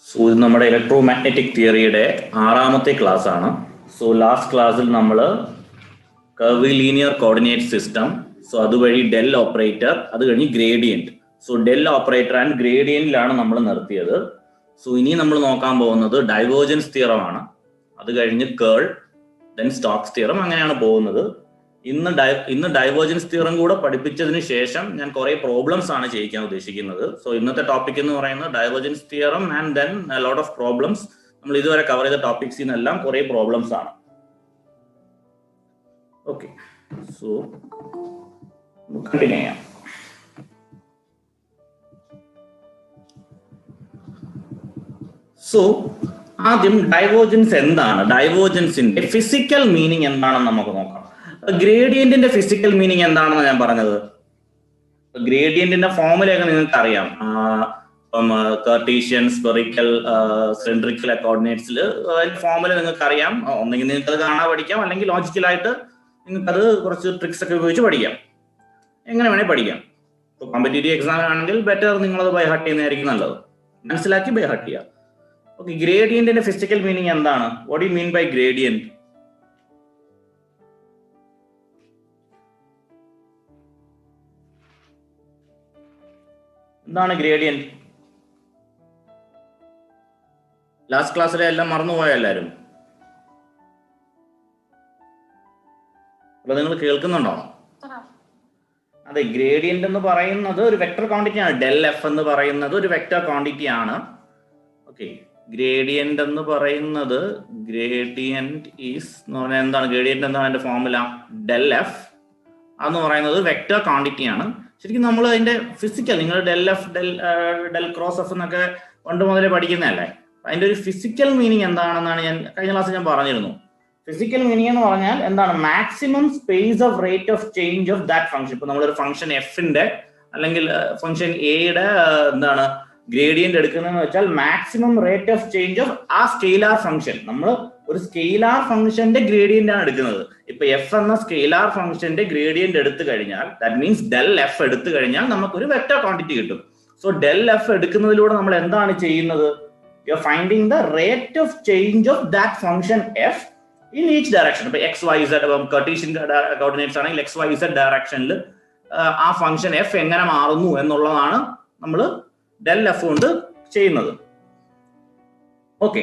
So ഇത് നമ്മുടെ electromagnetic തിയറിയുടെ 6ാമത്തെ ക്ലാസ് ആണ്. സോ ലാസ്റ്റ് ക്ലാസ്സിൽ നമ്മൾ curvilinear coordinate system, so അതുവഴി ഡെൽ ഓപ്പറേറ്റർ, അത് കഴിഞ്ഞ് gradient. So del operator and ഗ്രേഡിയന്റിലാണ് നമ്മൾ നിർത്തിയത്. സോ ഇനി നമ്മൾ നോക്കാൻ പോകുന്നത് ഡൈവേർജൻസ് തിയറം ആണ്. അത് കഴിഞ്ഞ് കേൾ, ദെൻ സ്റ്റോക്സ് തിയറം, അങ്ങനെയാണ് പോകുന്നത്. ഇന്ന് ഡൈവേർജൻസ് തിയറം കൂടെ പഠിപ്പിച്ചതിന് ശേഷം ഞാൻ കുറെ പ്രോബ്ലംസ് ആണ് ചെയ്യിക്കാൻ ഉദ്ദേശിക്കുന്നത്. സോ ഇന്നത്തെ ടോപ്പിക് എന്ന് പറയുന്നത് divergence theorem and then lot of problems. നമ്മൾ ഇതുവരെ കവർ ചെയ്ത ടോപ്പിക്സിൽ നിന്നെല്ലാം കുറെ പ്രോബ്ലംസ് ആണ്. ഓക്കെ, സോ കണ്ടിന്യൂ ചെയ്യാം. സോ ആദ്യം ഡൈവേർജൻസ് എന്താണ്, ഡൈവേർജൻസിന്റെ ഫിസിക്കൽ മീനിങ് എന്താണെന്ന് നമുക്ക് നോക്കാം. ഗ്രേഡിയന്റിന്റെ ഫിസിക്കൽ മീനിങ് എന്താണെന്ന് ഞാൻ പറഞ്ഞത്. ഗ്രേഡിയന്റിന്റെ ഫോർമുലയൊക്കെ നിങ്ങൾക്ക് അറിയാം. ഇപ്പം കാർട്ടീഷ്യൻ, സ്പെറിക്കൽ, സിലിണ്ടറിക്കൽ കോർഡിനേറ്റ്സിൽ ഫോർമുല നിങ്ങൾക്ക് അറിയാം. ഒന്നെങ്കിൽ നിങ്ങൾക്ക് അത് കാണാൻ പഠിക്കാം, അല്ലെങ്കിൽ ലോജിക്കലായിട്ട് നിങ്ങൾക്ക് അത് കുറച്ച് ട്രിക്സ് ഒക്കെ ഉപയോഗിച്ച് പഠിക്കാം. എങ്ങനെ വേണേൽ പഠിക്കാം. ഇപ്പോൾ കോമ്പറ്റേറ്റീവ് എക്സാം ആണെങ്കിൽ ബെറ്റർ നിങ്ങളത് ബൈ ഹാർട്ട് ചെയ്യുന്നതായിരിക്കും നല്ലത്. മനസ്സിലാക്കി ബൈ ഹാർട്ട് ചെയ്യുക. ഓക്കെ, ഗ്രേഡിയന്റിന്റെ ഫിസിക്കൽ മീനിങ് എന്താണ്? What you mean by gradient? എന്താണ് ഗ്രേഡിയന്റ്? ലാസ്റ്റ് ക്ലാസ്സിലെ എല്ലാം മറന്നുപോയ എല്ലാവരും? അപ്പൊ നിങ്ങൾ കേൾക്കുന്നുണ്ടോ? അതെ, ഗ്രേഡിയന്റ് എന്ന് പറയുന്നത് ഒരു വെക്ടർ ക്വാണ്ടിറ്റി ആണ്. ഡെൽ എഫ് എന്ന് പറയുന്നത് ഒരു വെക്ടർ ക്വാണ്ടിറ്റി ആണ്. ഓക്കെ, ഗ്രേഡിയന്റ് എന്ന് പറയുന്നത്, ഗ്രേഡിയന്റ് ഈസ് എന്ന് പറഞ്ഞാൽ എന്താണ്? ഗ്രേഡിയന്റ് എന്താണ് അതിന്റെ ഫോർമുല? ഡെൽ എഫ് എന്ന് പറയുന്നത് വെക്ടർ ക്വാണ്ടിറ്റി ആണ്. ശരിക്കും നമ്മൾ അതിന്റെ ഫിസിക്കൽ, നിങ്ങൾ del F, del cross F എന്നൊക്കെ പണ്ട് മുതലേ പഠിക്കുന്നതല്ലേ. അതിന്റെ ഒരു ഫിസിക്കൽ മീനിങ് എന്താണെന്നാണ് ഞാൻ കഴിഞ്ഞ ക്ലാസ്സിൽ ഞാൻ പറഞ്ഞിരുന്നു. ഫിസിക്കൽ മീനിങ് എന്ന് പറഞ്ഞാൽ എന്താണ്? Maximum space of rate of change of that function. ഇപ്പൊ നമ്മളൊരു ഫംഗ്ഷൻ എഫിന്റെ അല്ലെങ്കിൽ ഫംഗ്ഷൻ എയുടെ എന്താണ് ഗ്രേഡിയന്റ് എടുക്കുന്നതെന്ന് വെച്ചാൽ maximum rate of change of ആ സ്കെയിലാർ ഫംഗ്ഷൻ. നമ്മൾ ഒരു സ്കെയിലാർ ഫംഗ്ഷന്റെ ഗ്രേഡിയന്റ് ആണ് എടുക്കുന്നത്. ഇപ്പൊ എഫ് എന്ന സ്കെയിലാർ ഫംഗ്ഷന്റെ ഗ്രേഡിയന്റ് എടുത്തു കഴിഞ്ഞാൽ, ദാറ്റ് മീൻസ് ഡെൽ എഫ് എടുത്തു കഴിഞ്ഞാൽ നമുക്കൊരു വെക്ടർ ക്വാണ്ടിറ്റി കിട്ടും. സോ ഡെൽ എഫ് എടുക്കുന്നതിലൂടെ നമ്മൾ എന്താണ് ചെയ്യുന്നത്? You are finding the rate of change of that function F in each direction. ഇപ്പൊ X Y Z, Cartesian coordinates ആണെങ്കിൽ എക്സ് വൈ സെഡ് ഡയറക്ഷനിൽ ആ ഫംഗ്ഷൻ എഫ് എങ്ങനെ മാറുന്നു എന്നുള്ളതാണ് നമ്മൾ ഡെൽ എഫ് കൊണ്ട് ചെയ്യുന്നത്. ഓക്കെ,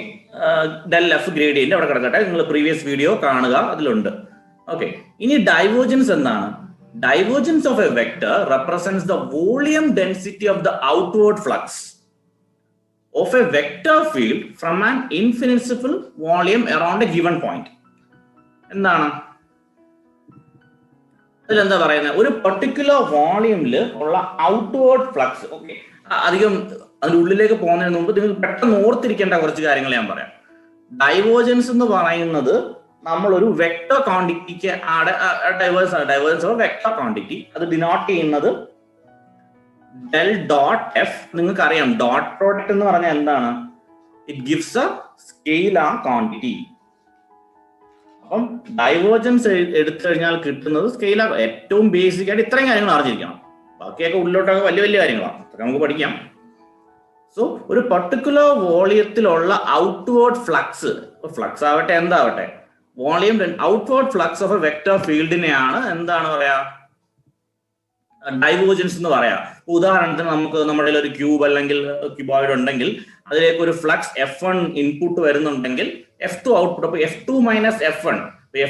ഡെൽ എഫ് ഗ്രേഡിയന്റ് അവിടെ കിടക്കട്ടെ, നിങ്ങൾ പ്രീവിയസ് വീഡിയോ കാണുക, അതിലുണ്ട്. ഓക്കെ, ഇനി ഡൈവേർജൻസ് എന്താണ്? Divergence of a vector represents the volume density of the outward flux of a vector field from an infinitesimal volume around a given point. എന്താണ് അതിലെന്താ പറയുന്നത്? ഒരു പെർട്ടിക്കുലർ വോളിയമിൽ ഉള്ള ഔട്ട്വേർഡ് ഫ്ലക്സ്. ഓക്കെ, അധികം അതിന്റെ ഉള്ളിലേക്ക് പോകുന്നതിന് മുമ്പ് നിങ്ങൾ പെട്ടെന്ന് ഓർത്തിരിക്കേണ്ട കുറച്ച് കാര്യങ്ങൾ ഞാൻ പറയാം. ഡൈവേർജൻസ് എന്ന് പറയുന്നത് നമ്മൾ ഒരു വെക്ടർ ക്വാണ്ടിറ്റിക്ക് ഡൈവേർജൻസ് ഓഫ് വെക്ടർ ക്വാണ്ടിറ്റി, അത് ഡിനോട്ട് ചെയ്യുന്നത് ഡെൽ ഡോട്ട് എഫ്. നിങ്ങൾക്ക് അറിയാം ഡോട്ട് പ്രോഡക്റ്റ് എന്ന് പറഞ്ഞാൽ എന്താണ്? It gives a scalar quantity. അപ്പം ഡൈവേർജൻസ് എടുത്തു കഴിഞ്ഞാൽ കിട്ടുന്നത് സ്കെയിലാർ. ഏറ്റവും ബേസിക് ആയിട്ട് ഇത്രയും കാര്യങ്ങൾ അറിഞ്ഞിരിക്കണം. ബാക്കിയൊക്കെ ഉള്ളിലോട്ടൊക്കെ വലിയ വലിയ കാര്യങ്ങളാണ്, അതൊക്കെ നമുക്ക് പഠിക്കാം. സോ ഒരു പർട്ടിക്കുലർ വോളിയത്തിലുള്ള ഔട്ട്വേർഡ് ഫ്ലക്സ്, ഫ്ലക്സ് ആവട്ടെ എന്താവട്ടെ, volume outward flux of a vector ഫീൽഡിനെയാണ് എന്താണ് പറയാ? ഡൈവേർജൻസ് എന്ന് പറയാം. ഉദാഹരണത്തിന് നമുക്ക് നമ്മുടെ ഒരു ക്യൂബ് അല്ലെങ്കിൽ ക്യൂബോയിഡ് ഉണ്ടെങ്കിൽ അതിലേക്ക് ഒരു ഫ്ലക്സ് F1 ഇൻപുട്ട് വരുന്നുണ്ടെങ്കിൽ F2 ഔട്ട്പുട്ട്. അപ്പൊ F2 minus F1,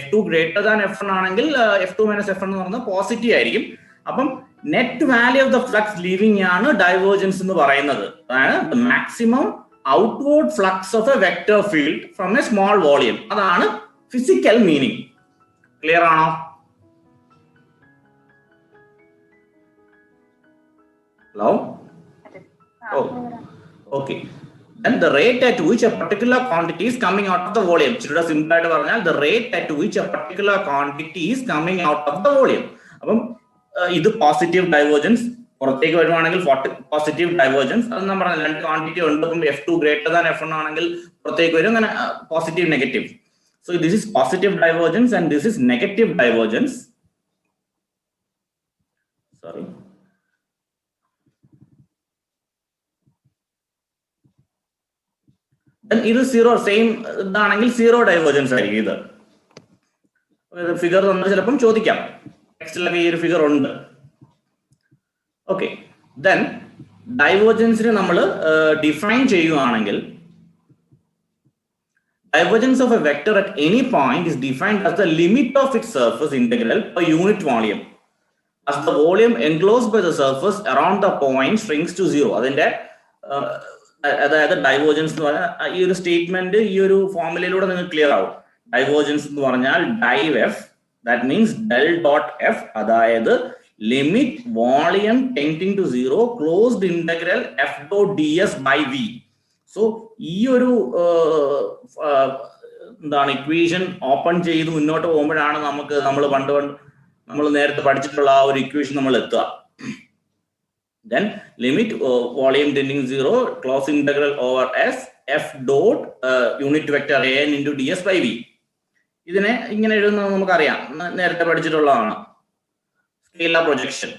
F2 greater than F1 ആണെങ്കിൽ F2 മൈനസ് F1 എന്ന് പറയുന്നത് പോസിറ്റീവ് ആയിരിക്കും. അപ്പം net value of the flux leaving ആണ് ഡൈവേർജൻസ് എന്ന് പറയുന്നത്. അതായത് maximum outward flux of a vector field from A small volume. അതാണ് ഫിസിക്കൽ മീനിങ്. ക്ലിയർ ആണോ? Hello? Okay. And the rate at which a particular quantity is coming out of the volume. ചുരുടെ simple ആയിട്ട് പറഞ്ഞാൽ the rate at which a particular quantity is coming out of the volume. അപ്പം ഇത് positive divergence, പുറത്തേക്ക് വരുവാണെങ്കിൽ positive divergence. അത് നമ്മൾ പറഞ്ഞ രണ്ട് ക്വാണ്ടിറ്റി ഉണ്ട്. ഇപ്പം F2 ഗ്രേറ്റർ ദാൻ F1 ആണെങ്കിൽ പുറത്തേക്ക് വരും, അങ്ങനെ positive negative. So this is positive divergence and this is negative divergence. Sorry, then ഇത് സീറോ സെയിം ഇതാണെങ്കിൽ സീറോ ഡൈവേർജൻസ് ആയിരിക്കും. ഇത് ഫിഗർ നമ്മൾ ചിലപ്പം ചോദിക്കാം, ടെക്സ്റ്റിലൊക്കെ ഈ ഒരു ഫിഗർ ഉണ്ട്. ഓക്കെ, ദെൻ ഡൈവേർജൻസിന് നമ്മൾ ഡിഫൈൻ ചെയ്യുകയാണെങ്കിൽ divergence of a vector at any point is defined as the limit of its surface integral per unit volume as the volume enclosed by the surface around the point shrinks to zero. അതിന്റെ അതായത് divergence എന്ന് പറഞ്ഞാൽ ഈ ഒരു statement ഈ ഒരു ഫോർമുലയിലൂടെ നിങ്ങൾക്ക് clear ആവും. ഡൈവേർജൻസ് എന്ന് പറഞ്ഞാൽ div F, that means del dot F, അതായത് limit volume tending to zero closed integral F dot D S by V. So ഈ ഒരു എന്താണ് ഇക്വേഷൻ ഓപ്പൺ ചെയ്ത് മുന്നോട്ട് പോകുമ്പോഴാണ് നമ്മൾ നേരത്തെ പഠിച്ചിട്ടുള്ള ആ ഒരു ഇക്വേഷൻ നമ്മൾ എത്തുക. Then limit volume tending zero close integral over s f dot unit vector a n into d S by v. ഇതിനെ ഇങ്ങനെ എഴുതുന്നത് നമുക്കറിയാം, നേരത്തെ പഠിച്ചിട്ടുള്ളതാണ്, സ്കെയിലർ പ്രൊജക്ഷൻ.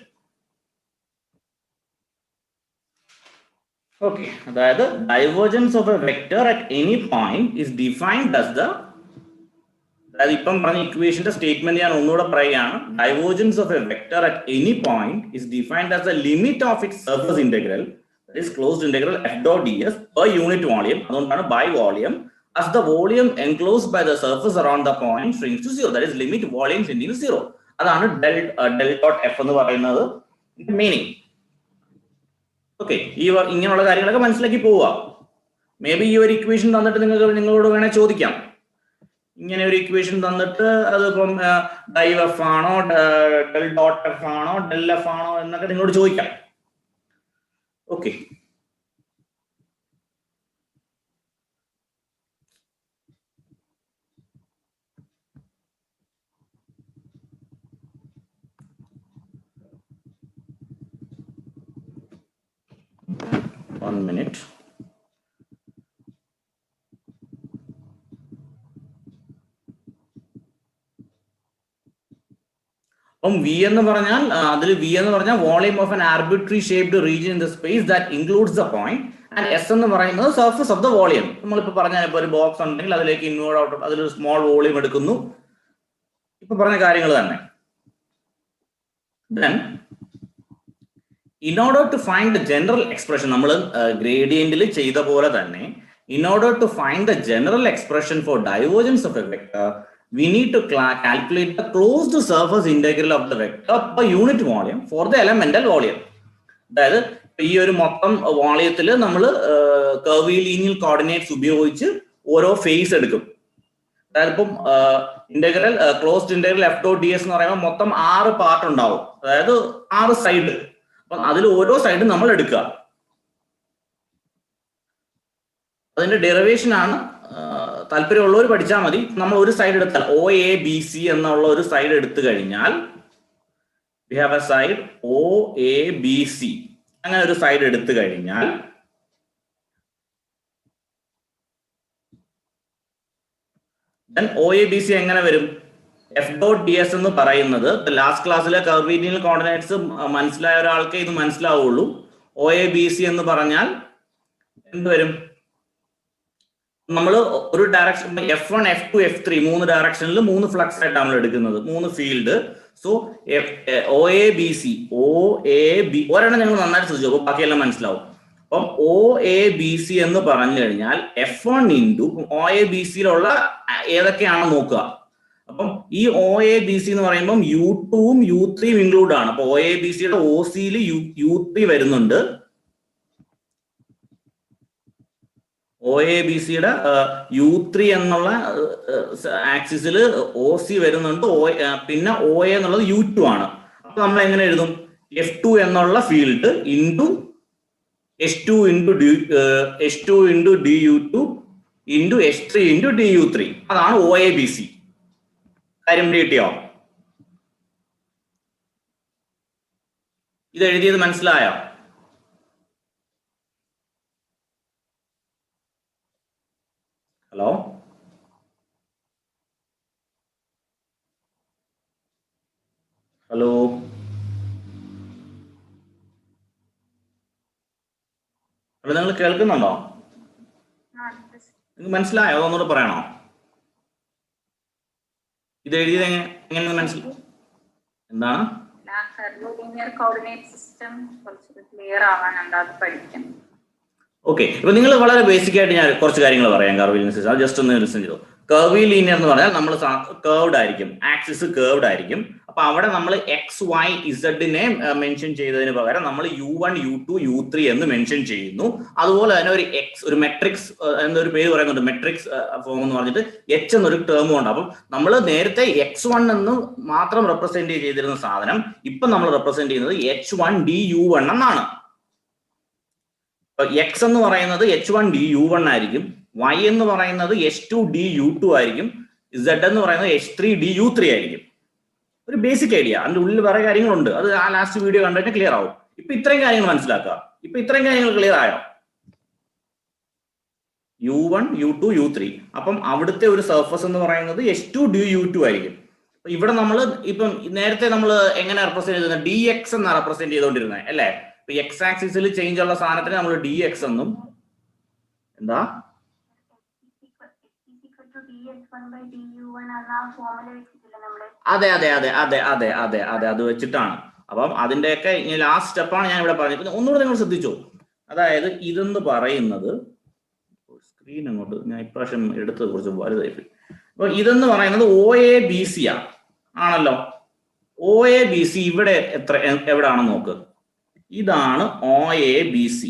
ഓക്കെ, അതായത് divergence of a vector at any point is defined as the, അതായത് ഇപ്പം പറഞ്ഞ ഇക്വേഷന്റെ സ്റ്റേറ്റ്മെന്റ് ഞാൻ ഒന്നുകൂടെ പറയുകയാണ്. Divergence of a vector at any point is defined as the limit of its surface integral, that is closed integral F dot D S per unit volume, അതുകൊണ്ടാണ് by volume, as the volume enclosed by the surface around the point shrinks to zero, that is limit volume tending to zero. അതാണ് del dot f എന്ന് പറയുന്നത് meaning. Okay, ഈ ഇങ്ങനെയുള്ള കാര്യങ്ങളൊക്കെ മനസ്സിലാക്കി പോവുക. May be ഈ ഒരു ഇക്വേഷൻ തന്നിട്ട് നിങ്ങളോട് വേണേൽ ചോദിക്കാം, ഇങ്ങനെ ഒരു ഇക്വേഷൻ തന്നിട്ട് അതിപ്പം ഡൈവ് എഫ് ആണോ ഡെൽ ഡോട്ട് എഫ് ആണോ ഡെൽ എഫ് ആണോ എന്നൊക്കെ നിങ്ങളോട് ചോദിക്കാം. Okay, one minute. അപ്പം വി എന്ന് പറഞ്ഞാൽ അതിൽ വി എന്ന് പറഞ്ഞാൽ volume of an arbitrary shaped region in the space that includes the point, and S എന്ന് പറയുന്നത് സർഫസ് ഓഫ് ദ വോളിയം. നമ്മളിപ്പോ പറഞ്ഞാൽ ഇപ്പോൾ ഒരു ബോക്സ് ഉണ്ടെങ്കിൽ അതിലേക്ക് ഇൻവേർഡ് ഔട്ട് അതിലൊരു സ്മോൾ വോളിയം എടുക്കുന്നു, ഇപ്പൊ പറഞ്ഞ കാര്യങ്ങൾ തന്നെ. Then in order to find the general expression, നമ്മൾ ഗ്രേഡിയന്റിൽ ചെയ്ത പോലെ തന്നെ in order to find the general expression for divergence of a vector, we need to calculate the closed surface integral of the vector per unit volume for the elemental volume. അതായത് ഈ ഒരു മൊത്തം വോളിയത്തിൽ നമ്മൾ കർവിലീനിയൽ കോർഡിനേറ്റ്സ് ഉപയോഗിച്ച് ഓരോ face എടുക്കും. അതായത് ഇപ്പം integral closed integral F dot D S എന്ന് പറയുമ്പോൾ മൊത്തം 6 പാർട്ട് ഉണ്ടാവും, അതായത് 6 സൈഡ്. അപ്പം അതിൽ ഓരോ സൈഡും നമ്മൾ എടുക്കുക. അതിന്റെ ഡെറിവേഷൻ ആണ്, താല്പര്യമുള്ളവർ പഠിച്ചാൽ മതി. നമ്മൾ ഒരു സൈഡ് എടുത്താൽ ഒ എ ബി സി എന്നുള്ള ഒരു സൈഡ് എടുത്തു കഴിഞ്ഞാൽ we have a side O A B C, അങ്ങനെ ഒരു സൈഡ് എടുത്തു കഴിഞ്ഞാൽ then O A B C എങ്ങനെ വരും? എഫ് ഡോട്ട് ഡി എസ് എന്ന് പറയുന്നത് ലാസ്റ്റ് ക്ലാസ്സിലെ കർവീനിയൽ കോർഡിനേറ്റ്സ് മനസ്സിലായ ഒരാൾക്ക് ഇത് മനസ്സിലാവുള്ളൂ. ഒ എ ബി സി എന്ന് പറഞ്ഞാൽ എന്ത് വരും? നമ്മൾ ഒരു ഡയറക്ഷൻ F1 F2 F3 3 ഡയറക്ഷനിൽ 3 ഫ്ലക്സ് ആയിട്ട് നമ്മൾ എടുക്കുന്നത്, 3 field. So O A B C, O A B ഒരെണ്ണം ഞങ്ങൾ നന്നായിട്ട് ശ്രദ്ധിച്ചു, അപ്പൊ ബാക്കിയെല്ലാം മനസ്സിലാവും. അപ്പം ഒ എ ബി സി എന്ന് പറഞ്ഞു കഴിഞ്ഞാൽ F1 into O A B സിയിലുള്ള ഏതൊക്കെയാണെന്ന് നോക്കുക. അപ്പം ഈ ഒ എ ബി സി എന്ന് പറയുമ്പോൾ U2ഉം U3ഉം ഇൻക്ലൂഡ് ആണ്. അപ്പൊ ഒ എ ബി സിയുടെ ഒ സിയിൽ U3 വരുന്നുണ്ട്, ഒ എ ബി സിയുടെ U3 എന്നുള്ള ആക്സിസിൽ ഒ സി വരുന്നുണ്ട്, പിന്നെ ഒ എ എന്നുള്ളത് U2 ആണ്. അപ്പൊ നമ്മൾ എങ്ങനെ എഴുതും? F2 എന്നുള്ള field into H2 into DU2 into H3 into DU3, അതാണ് ഒ എ ബി സി. കാര്യം കിട്ടിയോ? ഇത് എഴുതിയത് മനസ്സിലായോ? ഹലോ ഹലോ ഹലോ, നിങ്ങൾ കേൾക്കുന്നുണ്ടോ? നിങ്ങൾക്ക് മനസ്സിലായോ? അതൊന്നുകൂടെ പറയണോ? ഇത് എഴുതിയത് എങ്ങനെ മനസ്സിലായി? എന്താണ് ഓക്കെ. ഇപ്പൊ നിങ്ങൾ വളരെ ബേസിക് ആയിട്ട് ഞാൻ കുറച്ച് കാര്യങ്ങൾ പറയാം. കർവ് ലീനിയർ സിസ്റ്റം ജസ്റ്റ് ഒന്ന് ലിസൺ ചെയ്തു. കർവ് ലീനിയർ എന്ന് പറഞ്ഞാൽ നമ്മൾ കേർവ്ഡ് ആയിരിക്കും, ആക്സിസ് കേർവ്ഡ് ആയിരിക്കും. അപ്പൊ അവിടെ നമ്മൾ XYZ മെൻഷൻ ചെയ്തതിന് പകരം നമ്മൾ U1 U2 U3 എന്ന് മെൻഷൻ ചെയ്യുന്നു. അതുപോലെ തന്നെ ഒരു മെട്രിക്സ് എന്നൊരു പേര് പറയുന്നുണ്ട്, മെട്രിക്സ് ഫോം എന്ന് പറഞ്ഞിട്ട് H എന്നൊരു ടേമും ഉണ്ട്. അപ്പം നമ്മൾ നേരത്തെ X1 എന്ന് മാത്രം റെപ്രസെന്റ് ചെയ്തിരുന്ന സാധനം ഇപ്പൊ നമ്മൾ റെപ്രസെന്റ് ചെയ്യുന്നത് H1DU1 എന്നാണ്. X എന്ന് പറയുന്നത് H1DU1 ആയിരിക്കും, Y എന്ന് പറയുന്നത് H2DU2 ആയിരിക്കും, Z എന്ന് പറയുന്നത് H3DU3 ആയിരിക്കും. ഒരു ബേസിക് ഐഡിയ. അതിന്റെ ഉള്ളിൽ വേറെ കാര്യങ്ങളുണ്ട്, അത് ആ ലാസ്റ്റ് വീഡിയോ കണ്ടിട്ട് ക്ലിയർ ആവും. ഇപ്പൊ ഇത്രയും കാര്യങ്ങൾ മനസ്സിലാക്കുക. ഇപ്പൊ ഇത്രയും കാര്യങ്ങൾ ക്ലിയർ ആയോ? U1 U2 U3. അപ്പം അവിടുത്തെ ഒരു സർഫസ് എന്ന് പറയുന്നത് H2DU2 ആയിരിക്കും. ഇവിടെ നമ്മൾ ഇപ്പം നേരത്തെ നമ്മൾ എങ്ങനെ റെപ്രസെന്റ് ചെയ്തിരുന്നത്? DX എന്നാണ് റെപ്രസെന്റ് ചെയ്തോണ്ടിരുന്നത് അല്ലേ? ഇപ്പൊ X ആക്സിസിൽ ചേഞ്ച് ഉള്ള സാധനത്തിന് നമ്മൾ DX എന്നും, എന്താ അതെ അതെ അതെ അതെ അതെ അതെ അതെ അത് വെച്ചിട്ടാണ്. അപ്പം അതിന്റെയൊക്കെ ലാസ്റ്റ് സ്റ്റെപ്പാണ് ഞാൻ ഇവിടെ പറഞ്ഞത്. ഒന്നുകൂടെ നിങ്ങൾ ശ്രദ്ധിച്ചോ. അതായത് ഇതെന്ന് പറയുന്നത്, സ്ക്രീൻ അങ്ങോട്ട് ഞാൻ ഇപ്രാവശ്യം എടുത്തത് കുറച്ച് വലുതായിപ്പോയി. അപ്പൊ ഇതെന്ന് പറയുന്നത് OABC ആണല്ലോ. OABC ഇവിടെ എവിടെയാണെന്ന് നോക്ക്. ഇതാണ് OABC.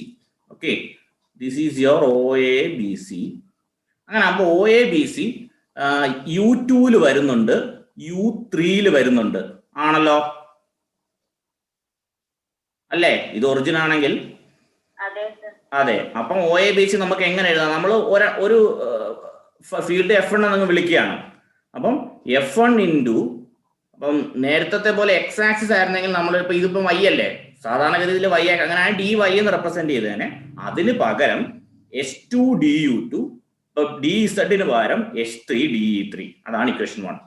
Okay, this is your OABC. അങ്ങനെ അപ്പൊ OABC U2 വരുന്നുണ്ട്, U3 വരുന്നുണ്ട് ആണല്ലോ അല്ലേ? ഇത് ഒറിജിൻ ആണെങ്കിൽ അതെ. അപ്പം OABC നമുക്ക് എങ്ങനെ എഴുതാം? നമ്മൾ ഒരു ഫീൽഡ് F1 എന്ന് വിളിക്കുകയാണ്. അപ്പം F1 ഇൻറ്റു, അപ്പം നേരത്തെ പോലെ X ആക്സിസ് ആയിരുന്നെങ്കിൽ നമ്മൾ ഇപ്പൊ ഇതിപ്പോ Y അല്ലേ, സാധാരണഗതിയിൽ Y അങ്ങനെ DY എന്ന് റെപ്രസെന്റ് ചെയ്തേനെ. അതിന് പകരം H2DU2, DZ പകരം H3DE3. അതാണ് ഇക്വേഷൻ 1.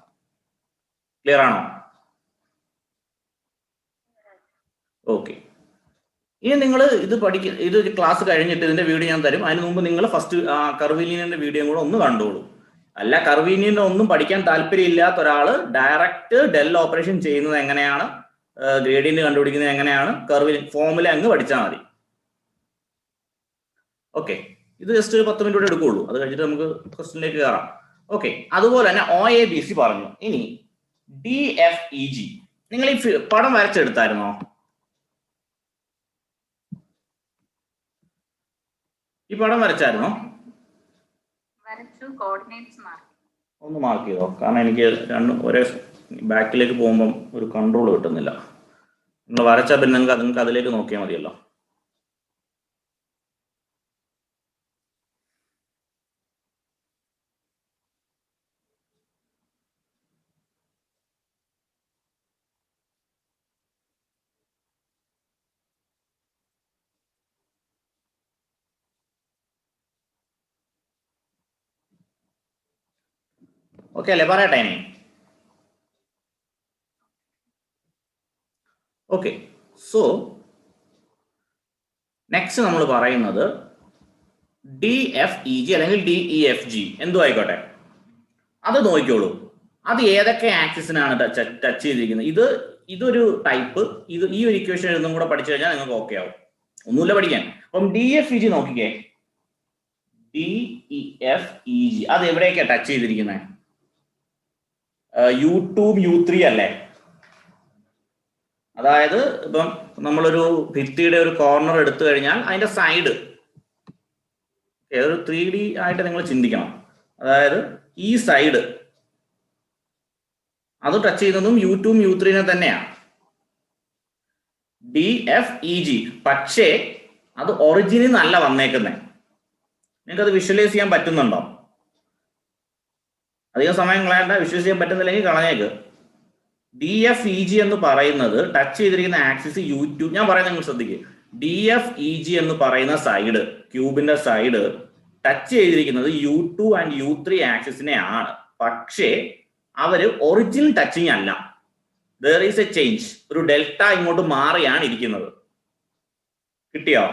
ക്ലിയർ ആണോ? ഓക്കെ. ഇനി നിങ്ങൾ ഇത് ഇത് ക്ലാസ് കഴിഞ്ഞിട്ട് ഇതിന്റെ വീഡിയോ ഞാൻ തരും. അതിന് മുമ്പ് നിങ്ങൾ ഫസ്റ്റ് കർവ് ലീനിയറിന്റെ വീഡിയോ കൂടെ ഒന്ന് കണ്ടോളൂ. അല്ല കർവ് ലീനിയറിന്റെ ഒന്നും പഠിക്കാൻ താല്പര്യമില്ലാത്ത ഒരാൾ ഡയറക്റ്റ് ഡെൽ ഓപ്പറേഷൻ ചെയ്യുന്നത് എങ്ങനെയാണ്, ഗ്രേഡിയന്റ് കണ്ടുപിടിക്കുന്നത് എങ്ങനെയാണ്, കർവ് ഫോമുല അങ്ങ് പഠിച്ചാൽ മതി. ഓക്കെ, ഇത് ജസ്റ്റ് ഒരു 10 മിനിറ്റ് കൂടെ എടുക്കുള്ളൂ. അത് കഴിഞ്ഞിട്ട് നമുക്ക് ക്വസ്റ്റ്യനിലേക്ക് കയറാം. ഓക്കെ, അതുപോലെ തന്നെ OABC പറഞ്ഞു. ഇനി DFEG നിങ്ങൾ ഈ പടം വരച്ചെടുത്തായിരുന്നോ? ഈ പടം വരച്ചായിരുന്നോ? ഒന്ന് മാർക്ക് ചെയ്തോ, കാരണം എനിക്ക് രണ്ടും ഒരേ ബാക്കിലേക്ക് പോകുമ്പം ഒരു കൺട്രോൾ കിട്ടുന്നില്ല. നിങ്ങൾ വരച്ചാൽ പിന്നെ നിങ്ങൾക്ക് അതിലേക്ക് നോക്കിയാൽ മതിയല്ലോ. ഓക്കെ അല്ലേ? പറയട്ടെ ഇനി. ഓക്കെ, സോ നെക്സ്റ്റ് നമ്മൾ പറയുന്നത് DFEG അല്ലെങ്കിൽ DEFG എന്തും ആയിക്കോട്ടെ, അത് നോക്കിക്കോളൂ. അത് ഏതൊക്കെ ആക്സിസിനാണ് ടച്ച് ചെയ്തിരിക്കുന്നത്. ഇതൊരു ടൈപ്പ്. ഈ ഒരു ഇക്വേഷൻ എഴുതും കൂടെ പഠിച്ചു കഴിഞ്ഞാൽ നിങ്ങൾക്ക് ഓക്കെ ആവും. ഒന്നുമില്ല പഠിക്കാൻ. അപ്പം DFEG നോക്കിക്കേ. DEFEG അത് എവിടെയൊക്കെയാ ടച്ച് ചെയ്തിരിക്കുന്നത്? U2 U3 അല്ലേ? അതായത് ഇപ്പം നമ്മളൊരു ഭിത്തിയുടെ ഒരു കോർണർ എടുത്തു കഴിഞ്ഞാൽ അതിന്റെ സൈഡ് ഒരു 3D ആയിട്ട് നിങ്ങൾ ചിന്തിക്കണം. അതായത് ഈ സൈഡ് അത് ടച്ച് ചെയ്യുന്നതും U2 U3 തന്നെയാണ്. DFEG. പക്ഷേ അത് ഒറിജിനിൽ നിന്നല്ല വന്നേക്കുന്നത്. നിങ്ങൾക്ക് അത് വിഷ്വലൈസ് ചെയ്യാൻ പറ്റുന്നുണ്ടോ? അധികം സമയം കളയണ്ട. വിഷ്വലൈസ് ചെയ്യാൻ പറ്റുന്നില്ലെങ്കിൽ കളഞ്ഞേക്ക്. DFEG എന്ന് പറയുന്നത് ടച്ച് ചെയ്തിരിക്കുന്ന ആക്സിസ് U2. ഞാൻ പറയുന്നത് നിങ്ങൾ ശ്രദ്ധിക്കുക. DFEG എന്ന് പറയുന്ന സൈഡ്, ക്യൂബിന്റെ സൈഡ് ടച്ച് ചെയ്തിരിക്കുന്നത് U2 ആൻഡ് U3 ആക്സിസിനെ ആണ്. പക്ഷേ അവര് ഒറിജിനൽ ടച്ചിങ് അല്ല. there is a change. ഒരു ഡെൽറ്റ ഇങ്ങോട്ട് മാറിയാണ് ഇരിക്കുന്നത്. കിട്ടിയോ?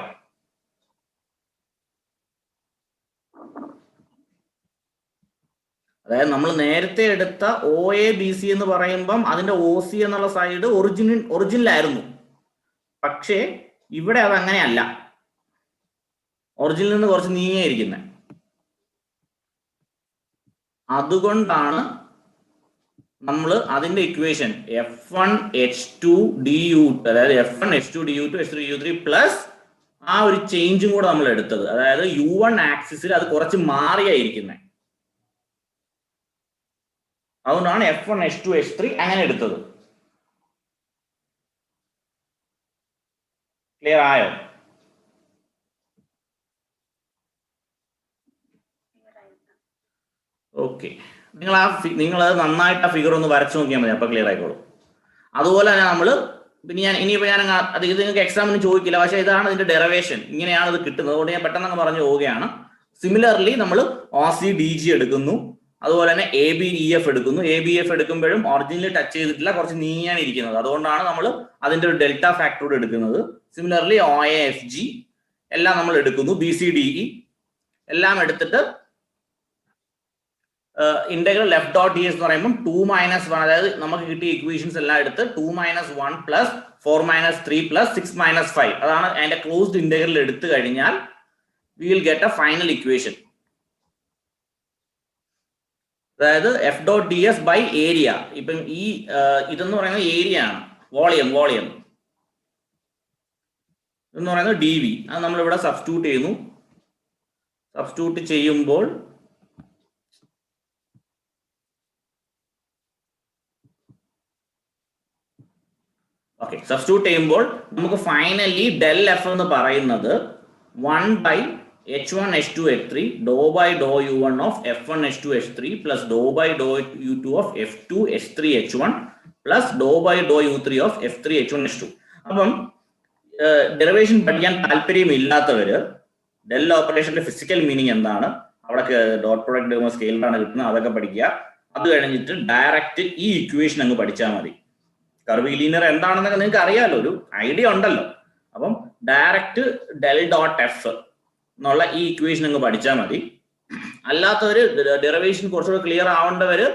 അതായത് നമ്മൾ നേരത്തെ എടുത്ത OABC എന്ന് പറയുമ്പം അതിന്റെ OC എന്നുള്ള സൈഡ് ഒറിജിനലായിരുന്നു. പക്ഷേ ഇവിടെ അത് അങ്ങനെയല്ല, ഒറിജിനിൽ നിന്ന് കുറച്ച് നീങ്ങിയിരിക്കുന്നത്. അതുകൊണ്ടാണ് നമ്മൾ അതിന്റെ ഇക്വേഷൻ F1H2DU, അതായത് F1H2DU2 H3U3 പ്ലസ് ആ ഒരു ചേഞ്ചും കൂടെ നമ്മൾ എടുത്തത്. അതായത് U1 ആക്സിസിൽ അത് കുറച്ച് മാറിയായിരിക്കുന്നത്. അതുകൊണ്ടാണ് F1H2H3 അങ്ങനെ എടുത്തത്. ക്ലിയർ ആയോ? ഓക്കെ, നിങ്ങൾ നന്നായിട്ട് ആ ഫിഗർ ഒന്ന് വരച്ചു നോക്കിയാൽ മതി, അപ്പൊ ക്ലിയർ ആയിക്കോളും. അതുപോലെ തന്നെ നമ്മൾ ഇനിയിപ്പോ ഞാൻ ഇത് നിങ്ങൾക്ക് എക്സാമിന് ചോദിക്കില്ല, പക്ഷേ ഇതാണ് ഇതിന്റെ ഡെറിവേഷൻ, ഇങ്ങനെയാണ് ഇത് കിട്ടുന്നത്. അതുകൊണ്ട് ഞാൻ പെട്ടെന്ന് പറഞ്ഞു പോവുകയാണ്. സിമിലർലി നമ്മൾ OC/DG എടുക്കുന്നു, അതുപോലെ തന്നെ ABEF എടുക്കുന്നു. ABF എടുക്കുമ്പോഴും ഒറിജിനിൽ ടച്ച് ചെയ്തിട്ടില്ല, കുറച്ച് നീങ്ങിയാണ് ഇരിക്കുന്നത്. അതുകൊണ്ടാണ് നമ്മൾ അതിന്റെ ഒരു ഡെൽറ്റ ഫാക്ടർ എടുക്കുന്നത്. സിമിലർലി OAFG എല്ലാം നമ്മൾ എടുക്കുന്നു, BCDE എല്ലാം എടുത്തിട്ട് ഇന്റഗ്രൽ F.ds എന്ന് പറയുമ്പോൾ 2 - 1, അതായത് നമുക്ക് കിട്ടിയ ഇക്വേഷൻസ് എല്ലാം എടുത്ത് 2 - 1 പ്ലസ് 4 - 3 പ്ലസ് 6 - 5 അതാണ് അതിന്റെ ക്ലോസ്ഡ് ഇന്റഗ്രൽ എടുത്തു കഴിഞ്ഞാൽ we will get a final equation. അതായത് F.ds ബൈ ഏരിയ. ഇപ്പം ഈ ഇതെന്ന് പറയുന്നത് ഏരിയ ആണ്, വോളിയം എന്ന് പറയുന്നത് DV. അത് നമ്മളിവിടെ സബ്സ്റ്റിറ്റ്യൂട്ട് ചെയ്യുന്നു. സബ്സ്റ്റിറ്റ്യൂട്ട് ചെയ്യുമ്പോൾ നമുക്ക് ഫൈനലി ഡെൽ എഫ് എന്ന് പറയുന്നത് 1/H1H2H3 do by do U1 of F1H2H3 plus do by do U2 of F2H3H1 plus do by do U3 of F3H1H2. അപ്പം ഡെറിവേഷൻ പഠിക്കാൻ താല്പര്യമില്ലാത്തവര് ഡെൽ ഓപ്പറേഷന്റെ ഫിസിക്കൽ മീനിങ് എന്താണ്, അവിടെ ഡോട്ട് പ്രൊഡക്റ്റ് സ്കെയിലാണ് കിട്ടുന്നത്, അതൊക്കെ പഠിക്കുക. അത് കഴിഞ്ഞിട്ട് ഡയറക്റ്റ് ഈ ഇക്വേഷൻ അങ്ങ് പഠിച്ചാൽ മതി. കർവ് ലീനിയർ എന്താണെന്നൊക്കെ നിങ്ങൾക്ക് അറിയാലോ, ഒരു ഐഡിയ ഉണ്ടല്ലോ. അപ്പം ഡയറക്റ്റ് ഡെൽ ഡോട്ട് എഫ് എന്നുള്ള ഈ ഇക്വേഷൻ അങ്ങ് പഠിച്ചാൽ മതി. അല്ലാത്തവര് ഡെറിവേഷൻ കുറച്ചുകൂടെ ക്ലിയർ ആവേണ്ടവര്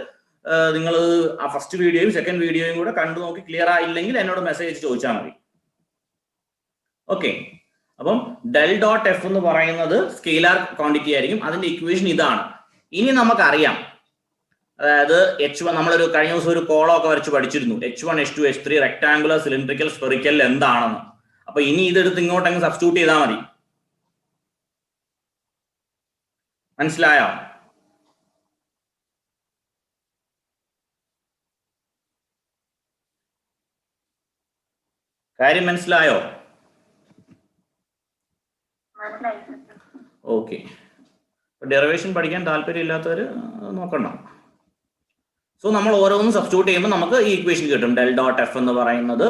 നിങ്ങൾ ആ ഫസ്റ്റ് വീഡിയോയും സെക്കൻഡ് വീഡിയോയും കൂടെ കണ്ടു നോക്കി ക്ലിയർ ആയില്ലെങ്കിൽ എന്നോട് മെസ്സേജ് ചോദിച്ചാൽ മതി. ഓക്കെ, അപ്പം ഡെൽ ഡോട്ട് എഫ് എന്ന് പറയുന്നത് സ്കെയിലാർ ക്വാണ്ടിറ്റി ആയിരിക്കും. അതിന്റെ ഇക്വേഷൻ ഇതാണ്. ഇനി നമുക്കറിയാം, അതായത് H1 നമ്മളൊരു കഴിഞ്ഞ ദിവസം ഒരു കോളം ഒക്കെ വരച്ച് പഠിച്ചിരുന്നു, H1H2H3 റെക്ടാങ്കുലർ സിലിണ്ടറിക്കൽ സ്പെറിക്കൽ എന്താണെന്ന്. അപ്പൊ ഇനി ഇതെടുത്ത് ഇങ്ങോട്ടങ്ങ് സബ്സ്റ്റിറ്റ്യൂട്ട് ചെയ്താൽ മതി. മനസ്സിലായോ? കാര്യം മനസ്സിലായോ? ഓക്കെ, ഡെറിവേഷൻ പഠിക്കാൻ താല്പര്യമില്ലാത്തവര് നോക്കണ്ട. സോ നമ്മൾ ഓരോന്നും സബ്സ്റ്റിറ്റ്യൂട്ട് ചെയ്യുമ്പോൾ നമുക്ക് ഈ ഇക്വേഷൻ കിട്ടും. ഡെൽ ഡോട്ട് എഫ് എന്ന് പറയുന്നത്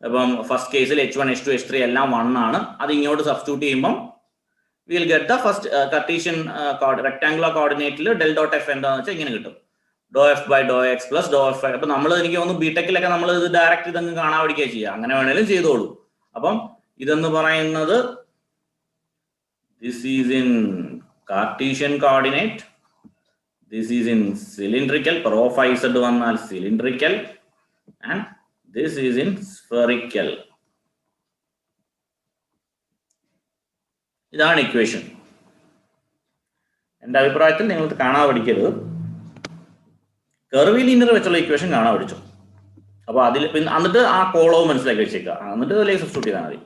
ഇപ്പം ഫസ്റ്റ് കേസിൽ H1H2H3 എല്ലാം 1 ആണ്. അത് ഇങ്ങോട്ട് സബ്സ്റ്റിറ്റ്യൂട്ട് ചെയ്യുമ്പോൾ will get the first Cartesian rectangular കോർഡിനേറ്റിൽ ഡെൽ ഡോട്ട് എഫ് എന്താണെന്ന് വെച്ചാൽ ഇങ്ങനെ കിട്ടും, do F by do X plus do F. അപ്പൊ നമ്മൾ എനിക്ക് തോന്നുന്നു ബിടെക്കിലൊക്കെ നമ്മൾ ഇത് ഡയറക്റ്റ് ഇതങ്ങ് കാണാൻ പഠിക്കുക ചെയ്യുക, അങ്ങനെ വേണേലും ചെയ്തോളൂ. അപ്പം ഇതെന്ന് പറയുന്നത് this is in Cartesian coordinate, this is in cylindrical, pro phi z വന്നാൽ cylindrical, and this is in spherical. ഇതാണ് ഇക്വേഷൻ. എൻ്റെ അഭിപ്രായത്തിൽ നിങ്ങൾ കാണാൻ പഠിക്കരുത്, കർവ് ലീനിയർ വെച്ചുള്ള ഇക്വേഷൻ കാണാൻ പഠിച്ചു. അപ്പൊ അതിൽ പിന്നെ എന്നിട്ട് ആ കോളവും മനസ്സിലാക്കി വെച്ചേക്കുക, എന്നിട്ട് അതിലേക്ക് സബ്സ്റ്റിറ്റ്യൂട്ട് ചെയ്താൽ മതി.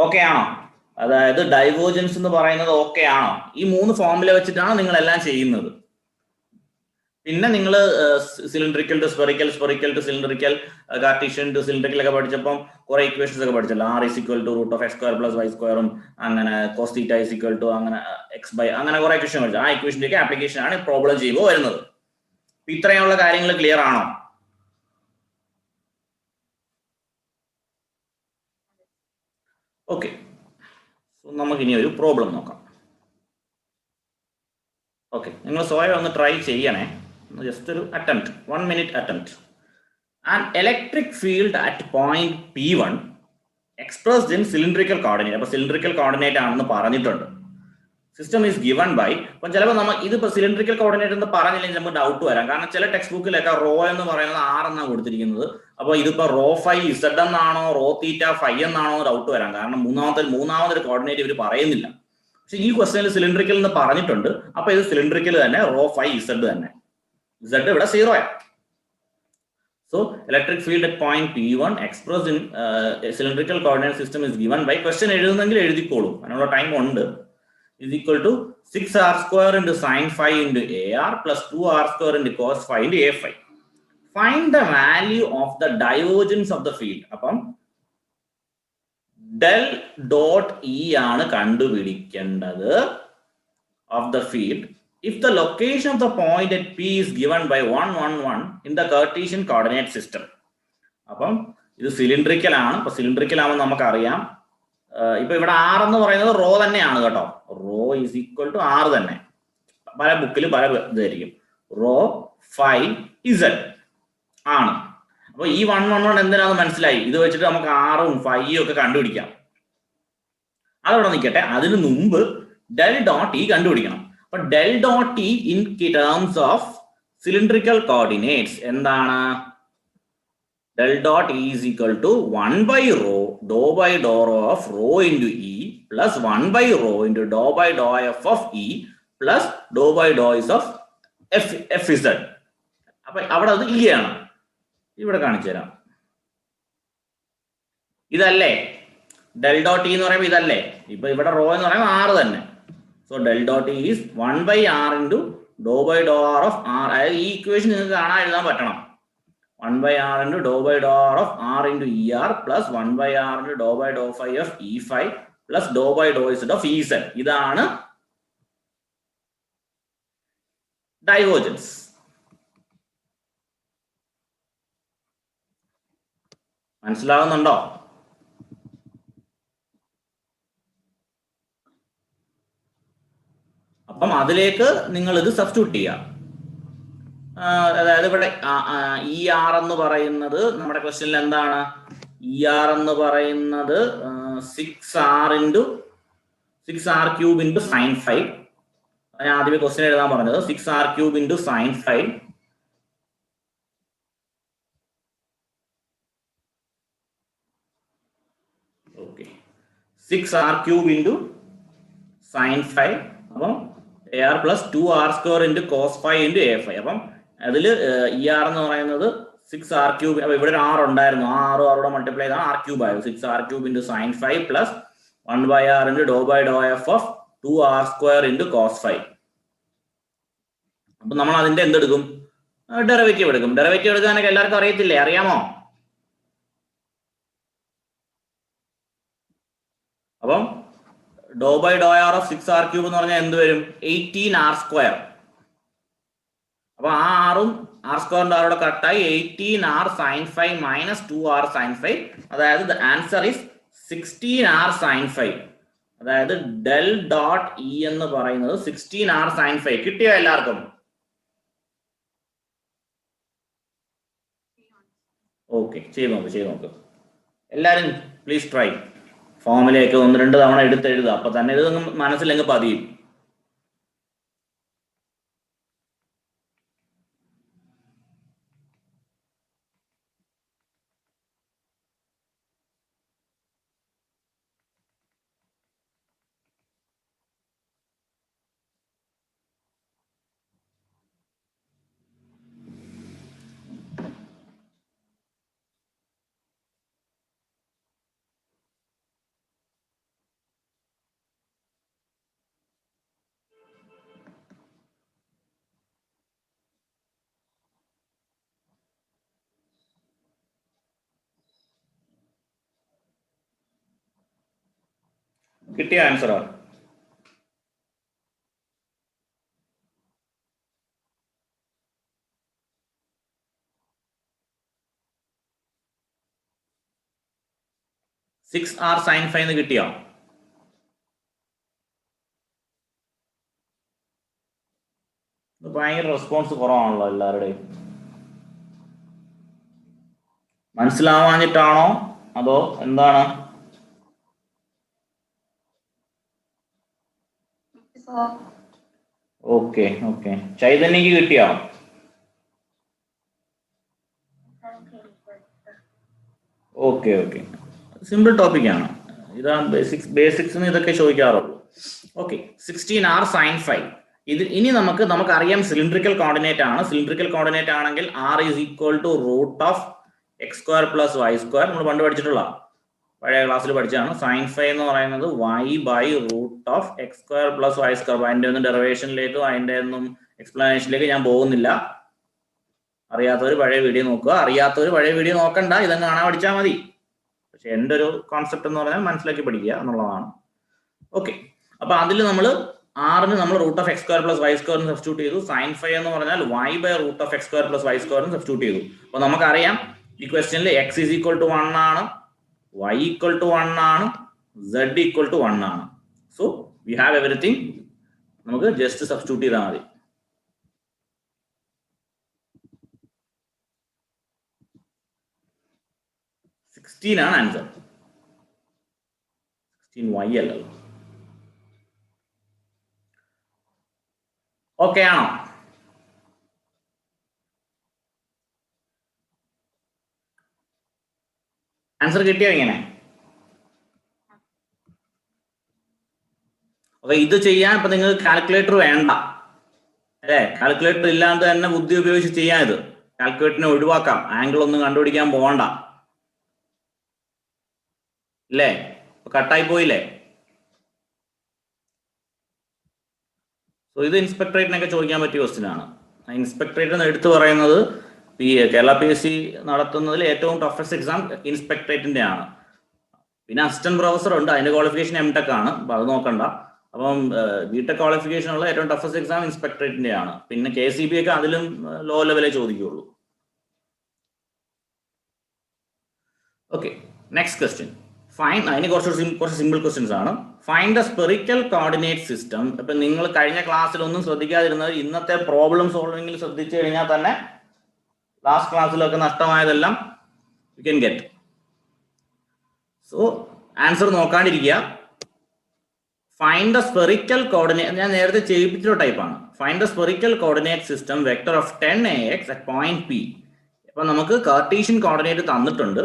ഓക്കെ ആണോ? അതായത് ഡൈവേർജൻസ് എന്ന് പറയുന്നത് ഓക്കെ ആണോ? ഈ 3 ഫോർമുല വെച്ചിട്ടാണ് നിങ്ങൾ എല്ലാം ചെയ്യുന്നത്. പിന്നെ നിങ്ങൾ cylindrical to spherical, spherical to cylindrical, Cartesian to cylindrical ഒക്കെ പഠിച്ചപ്പം കുറെ ഇക്വേഷൻസ് ഒക്കെ പഠിച്ചല്ലോ. R = √(x²+ y²) അങ്ങനെ cos θ = അങ്ങനെ x/, അങ്ങനെ കുറെ ഇക്വേഷൻ പഠിച്ചു. ആ ഇക്വേഷന്റെ ആപ്ലിക്കേഷൻ ആണ് പ്രോബ്ലം ചെയ്യുമ്പോൾ വരുന്നത്. ഇത്രയുള്ള കാര്യങ്ങൾ ക്ലിയർ ആണോ? ഓക്കെ, നമുക്ക് ഇനി ഒരു പ്രോബ്ലം നോക്കാം. ഓക്കെ, നിങ്ങൾ സ്വയം ഒന്ന് ട്രൈ ചെയ്യണേ, ജസ്റ്റ് ഒരു attempt, 1 minute attempt. An electric field at point P1 expressed in cylindrical coordinate. അപ്പൊ സിലിണ്ടറിക്കൽ കോർഡിനേറ്റ് ആണെന്ന് പറഞ്ഞിട്ടുണ്ട്. System is given by. അപ്പം ചിലപ്പോൾ നമ്മൾ ഇതിപ്പോൾ സിലിണ്ടറിക്കൽ കോർഡിനേറ്റ് എന്ന് പറഞ്ഞില്ലെങ്കിൽ നമുക്ക് ഡൗട്ട് വരാം. കാരണം ചില ടെക്സ്റ്റ് ബുക്കിലൊക്കെ റോ എന്ന് പറയുന്നത് 6 എന്നാണ് കൊടുത്തിരിക്കുന്നത്. അപ്പോൾ ഇതിപ്പോൾ റോ 5 ഇസഡ് എന്നാണോ റോ തീറ്റ 5 എന്നാണോ ഡൗട്ട് വരാം. കാരണം മൂന്നാമതൊരു കോർഡിനേറ്റ് ഇവർ പറയുന്നില്ല. പക്ഷെ ഈ ക്വസ്റ്റനിൽ സിലിണ്ടറിക്കൽ എന്ന് പറഞ്ഞിട്ടുണ്ട്. അപ്പൊ ഇത് സിലിണ്ടറിക്കൽ തന്നെ റോ 5 ഇസഡ് തന്നെ. ഇസഡ് ഇവിടെ 0 ആണ്. So electric field at point P1 expressed in cylindrical coordinate system is given by question എഴുതുന്നെങ്കിൽ എഴുതിക്കോളൂ, അതിനുള്ള ടൈം ഉണ്ട്. is equal to 6r square into sin phi into AR plus 2r square into cos phi into A phi. Find the value of the divergence of the field. അപ്പം del dot E ആണ് കണ്ടുപിടിക്കേണ്ടത് of the field if the location of the point at P is given by 1, 1, 1 in the Cartesian coordinate system. അപ്പം ഇത് cylindrical ആണ്. അപ്പൊ cylindrical ആവുമ്പോൾ നമുക്കറിയാം ഇപ്പൊ ഇവിടെ R എന്ന് പറയുന്നത് റോ തന്നെയാണ് കേട്ടോ. Rho is equal to R തന്നെ. പല ബുക്കിലും പല ഇതായിരിക്കും. റോ 5 ഇസഡ് ആണ്. അപ്പൊ ഈ 1, 1, 1 എന്തിനാന്ന് മനസ്സിലായി. ഇത് വെച്ചിട്ട് നമുക്ക് ആറും 5 ഒക്കെ കണ്ടുപിടിക്കാം. അതവിടെ നിൽക്കട്ടെ. അതിന് മുമ്പ് ഡെൽ ഡോട്ട് ഇ കണ്ടുപിടിക്കണം. അപ്പൊ del dot E in terms of cylindrical coordinates എന്താണ്? del dot E is equal to 1 by rho dou by dou rho of rho into E plus 1 by rho into dou by dou F of E plus dou by dou is of Fz. അപ്പൊ അവിടെ അത് E ആണ്. ഇവിടെ കാണിച്ചു തരാം. ഇതല്ലേ del dot E എന്ന് പറയുമ്പോൾ ഇതല്ലേ. ഇപ്പൊ ഇവിടെ റോ എന്ന് പറയുമ്പോൾ R തന്നെ. So del dot E is 1 by R into dou by dou R of R. അതായത് ഈ ഇക്വേഷൻ നിങ്ങൾക്ക് കാണാൻ എഴുതാൻ പറ്റണം. 1 by R into dou by dou R of R into ER plus 1 by R into dou by dou phi of E phi plus dou by dou Z of EZ. ഇതാണ് divergence. മനസ്സിലാവുന്നുണ്ടോ? അപ്പം അതിലേക്ക് നിങ്ങൾ ഇത് സബ്സ്റ്റിറ്റ്യൂട്ട് ചെയ്യാം. അതായത് ഇവിടെ E R എന്ന് പറയുന്നത് നമ്മുടെ ക്വസ്റ്റ്യനിൽ എന്താണ്? ഇ ആർ എന്ന് പറയുന്നത് 6r ക്യൂബ് ഇൻറ്റു സൈൻ 5. ഞാൻ ആദ്യമേ ക്വസ്റ്റ്യൻ എഴുതാൻ പറഞ്ഞത് 6r cube into sine 5 okay 6r cube into sine 5 അപ്പം AR plus 2r square into cos 5 into A 5. അപ്പം അതിൽ ഇ ആർ എന്ന് പറയുന്നത് 6r ക്യൂബ്. അപ്പൊ ഇവിടെ ഒരു R ഉണ്ടായിരുന്നു. ആ ആറോടെ മൾട്ടിപ്ലൈ ചെയ്താൽ R ക്യൂബ് ആയിരുന്നു. 6r cube into sine 5 plus 1 by R into do by do F of 2r square into cos 5. അപ്പൊ നമ്മൾ അതിന്റെ എന്തെടുക്കും? ഡെറിവേറ്റീവ് എടുക്കും. ഡെറിവേറ്റീവ് എടുക്കാനൊക്കെ എല്ലാവർക്കും അറിയത്തില്ലേ? അറിയാമോ? അപ്പം do by do R of 6r cube എന്ന് പറഞ്ഞാൽ എന്ത് വരും? 18r square. അപ്പൊ ആ ആറും ആർ സ്ക്വയറിന്റെ ആറോടെ കട്ടായി 18r sign 5 minus 2r sign 5. അതായത് the answer is 16r sign 5. അതായത് ഡെൽ ഡോട്ട് ഇ എന്ന് പറയുന്നത് 16r സൈൻ 5. കിട്ടിയോ എല്ലാവർക്കും? ഓക്കെ, ചെയ്ത് നോക്ക്. എല്ലാരും പ്ലീസ് ട്രൈ. ഫോമിലേക്ക് 1-2 തവണ എടുത്തെഴുതുക. അപ്പൊ തന്നെ ഇത് മനസ്സിലങ്ങ് പതിയും. കിട്ടിയ ആൻസറാ? സിക്സ് ആർ സൈൻ 5 കിട്ടിയോ? ഭയങ്കര റെസ്പോൺസ് കുറവാണല്ലോ എല്ലാവരുടെയും. മനസ്സിലാവാഞ്ഞിട്ടാണോ അതോ എന്താണ്? Okay okay. ചൈതന്യക്ക് കിട്ടിയോ? Okay okay. സിമ്പിൾ ടോപ്പിക്കാണ്. ഇതാണ് ബേസിക്സ് ഇതൊക്കെ ചോദിക്കാറുള്ളൂ. ഓക്കെ. 16r sin 5. ഇത് ഇനി നമുക്ക് അറിയാം സിലിണ്ടറിക്കൽ കോർഡിനേറ്റ് ആണ്. സിലിണ്ടറിക്കൽ കോർഡിനേറ്റ് ആണെങ്കിൽ r is equal to root of X square plus Y square. നമ്മൾ പണ്ട് പഠിച്ചിട്ടുള്ള പഴയ ക്ലാസ്സിൽ പഠിച്ചതാണ്. സൈൻ 5 എന്ന് പറയുന്നത് y by root of X square plus Y square. അതിൻ്റെ ഒന്നും ഡെറിവേഷനിലേക്കോ അതിൻ്റെ ഒന്നും എക്സ്പ്ലനേഷനിലേക്ക് ഞാൻ പോകുന്നില്ല. അറിയാത്തവർ പഴയ വീഡിയോ നോക്കുക. അറിയാത്തവർ പഴയ വീഡിയോ നോക്കണ്ട, ഇതങ്ങ് കാണാൻ പഠിച്ചാൽ മതി. പക്ഷെ എൻ്റെ ഒരു കോൺസെപ്റ്റ് എന്ന് പറഞ്ഞാൽ മനസ്സിലാക്കി പഠിക്കുക എന്നുള്ളതാണ്. ഓക്കെ. അപ്പൊ അതിൽ നമ്മൾ ആറിന് നമ്മൾ root of X square plus Y square substitute ചെയ്തു. സൈൻ 5 എന്ന് പറഞ്ഞാൽ y by root of X square plus Y square substitute ചെയ്തു. അപ്പൊ നമുക്കറിയാം ഈ ക്വസ്റ്റ്യനിൽ എക്സ് ഈസ് ഈക്വൽ ടു 1 ആണ്, y ഈക്വൽ ടു 1 ആണ്, z ഈക്വൽ ടു 1 ആണ്. So we have everything. നമുക്ക് ജസ്റ്റ് സബ്സ്റ്റിറ്റ്യൂട്ട് ചെയ്താൽ മതി. ആണ് ആൻസർ. 16y അല്ലല്ലോ. ഓക്കെ ആണോ? ആൻസർ കിട്ടിയോ ഇങ്ങനെ? അപ്പൊ ഇത് ചെയ്യാൻ ഇപ്പൊ നിങ്ങൾക്ക് കാൽക്കുലേറ്റർ വേണ്ട അല്ലേ? കാൽക്കുലേറ്റർ ഇല്ലാണ്ട് തന്നെ ബുദ്ധി ഉപയോഗിച്ച് ചെയ്യാൻ. ഇത് കാൽക്കുലേറ്ററിനെ ഒഴിവാക്കാം, ആംഗിൾ ഒന്നും കണ്ടുപിടിക്കാൻ പോകണ്ട അല്ലേ? കട്ടായി പോയില്ലേ? സോ ഇത് ഇൻസ്പെക്ടറേറ്റിനൊക്കെ ചോദിക്കാൻ പറ്റിയ ക്വസ്റ്റ്യൻ ആണ്. ഇൻസ്പെക്ടറേറ്റ് എന്ന് എടുത്തു പറയുന്നത് കേരള PSC നടത്തുന്നതിൽ ഏറ്റവും ടഫസ്റ്റ് എക്സാം ഇൻസ്പെക്ടറേറ്റിന്റെ ആണ്. പിന്നെ അസിസ്റ്റന്റ് പ്രൊഫസർ ഉണ്ട്, അതിന്റെ ക്വാളിഫിക്കേഷൻ M.Tech ആണ്, അപ്പൊ അത് നോക്കണ്ട. അപ്പം B.Tech ക്വാളിഫിക്കേഷൻ ഉള്ള ഏറ്റവും ടഫസ്റ്റ് എക്സാം ഇൻസ്പെക്ടറേറ്റിന്റെ ആണ്. പിന്നെ KCB ഒക്കെ അതിലും ലോ ലെവലേ ചോദിക്കുകയുള്ളൂ. ഓക്കെ. Next question. അതിന് കുറച്ച് സിമ്പിൾ ക്വസ്റ്റ്യൻസ് ആണ്. Find the spherical coordinate system. ഇപ്പൊ നിങ്ങൾ കഴിഞ്ഞ ക്ലാസ്സിലൊന്നും ശ്രദ്ധിക്കാതിരുന്നത് ഇന്നത്തെ പ്രോബ്ലം സോൾവിംഗിൽ ശ്രദ്ധിച്ചു കഴിഞ്ഞാൽ തന്നെ ലാസ്റ്റ് ക്ലാസ്സിലൊക്കെ നഷ്ടമായതെല്ലാം you can get. So answer നോക്കാണ്ടിരിക്കുക. ഫൈൻഡ് ദ സ്പെറിക്കൽ കോർഡിനേറ്റ്, ഞാൻ നേരത്തെ ചെയ്യിപ്പിച്ച ടൈപ്പാണ്. Find the spherical coordinate system vector of 10ax at point P. അപ്പൊ നമുക്ക് കാർട്ടീഷ്യൻ കോർഡിനേറ്റ് തന്നിട്ടുണ്ട്.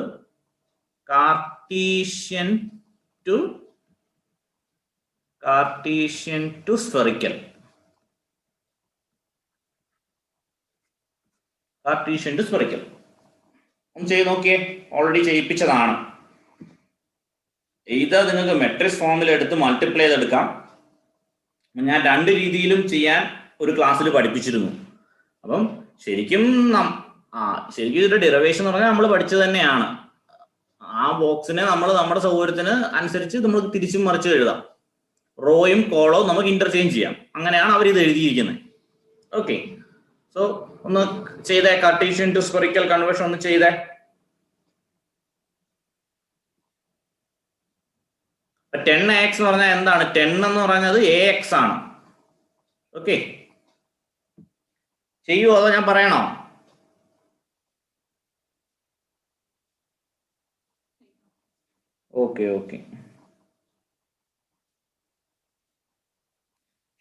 Cartesian to spherical. Cartesian to spherical. ഒന്ന് ചെയ്ത് നോക്കിയേ. ഓൾറെഡി ചെയ്യിപ്പിച്ചതാണ്. ഇത് നിങ്ങൾക്ക് മെട്രിക്സ് ഫോമിൽ എടുത്ത് മൾട്ടിപ്ലൈ ചെയ്തെടുക്കാം. ഞാൻ രണ്ട് രീതിയിലും ചെയ്യാൻ ഒരു ക്ലാസ്സിൽ പഠിപ്പിച്ചിരുന്നു. അപ്പം ശരിക്കും ഇതിന്റെ ഡെറിവേഷൻ എന്ന് പറഞ്ഞാൽ നമ്മൾ പഠിച്ചത് തന്നെയാണ്. ആ ബോക്സിനെ നമ്മൾ നമ്മുടെ സൗകര്യത്തിന് അനുസരിച്ച് നമ്മൾ തിരിച്ചും മറിച്ച് എഴുതാം. റോയും കോളവും നമുക്ക് ഇന്റർചേഞ്ച് ചെയ്യാം. അങ്ങനെയാണ് അവർ ഇത് എഴുതിയിരിക്കുന്നത്. ഓക്കെ. സോ ഒന്ന് ചെയ്തേ. കാർട്ടീഷ്യൻ ടു സ്പെറിക്കൽ കൺവേർഷൻ ഒന്ന് ചെയ്തേ. ടെൻ എക്സ് എന്ന് പറഞ്ഞാൽ എന്താണ്? 10 എന്ന് പറഞ്ഞത് AX ആണ്. ഓക്കെ. ചെയ്യുമോ അതോ ഞാൻ പറയണോ? Okay okay.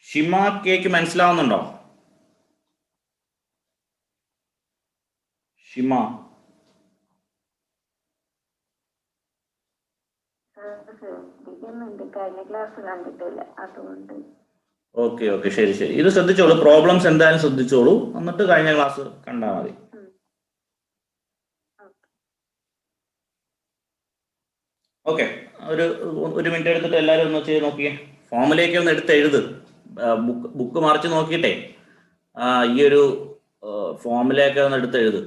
ഷിമ കേക്ക് മനസ്സിലാവുന്നുണ്ടോ? Shima okay okay. ശരി ശരി. ഇത് ശ്രദ്ധിച്ചോളൂ. പ്രോബ്ലംസ് എന്തായാലും ശ്രദ്ധിച്ചോളൂ. എന്നിട്ട് കഴിഞ്ഞ ക്ലാസ് കണ്ടാൽ മതി. ഓക്കെ. ഒരു മിനിറ്റ് എടുത്തിട്ട് എല്ലാവരും ഒന്ന് ചെയ്ത് നോക്കിയേ. ഫോമിലേക്ക് ഒന്ന് എടുത്ത് എഴുത്. ബുക്ക് മറിച്ച് നോക്കിയിട്ടേ ഈ ഒരു ഫോമിലേക്ക് ഒന്ന് എടുത്ത് എഴുത്.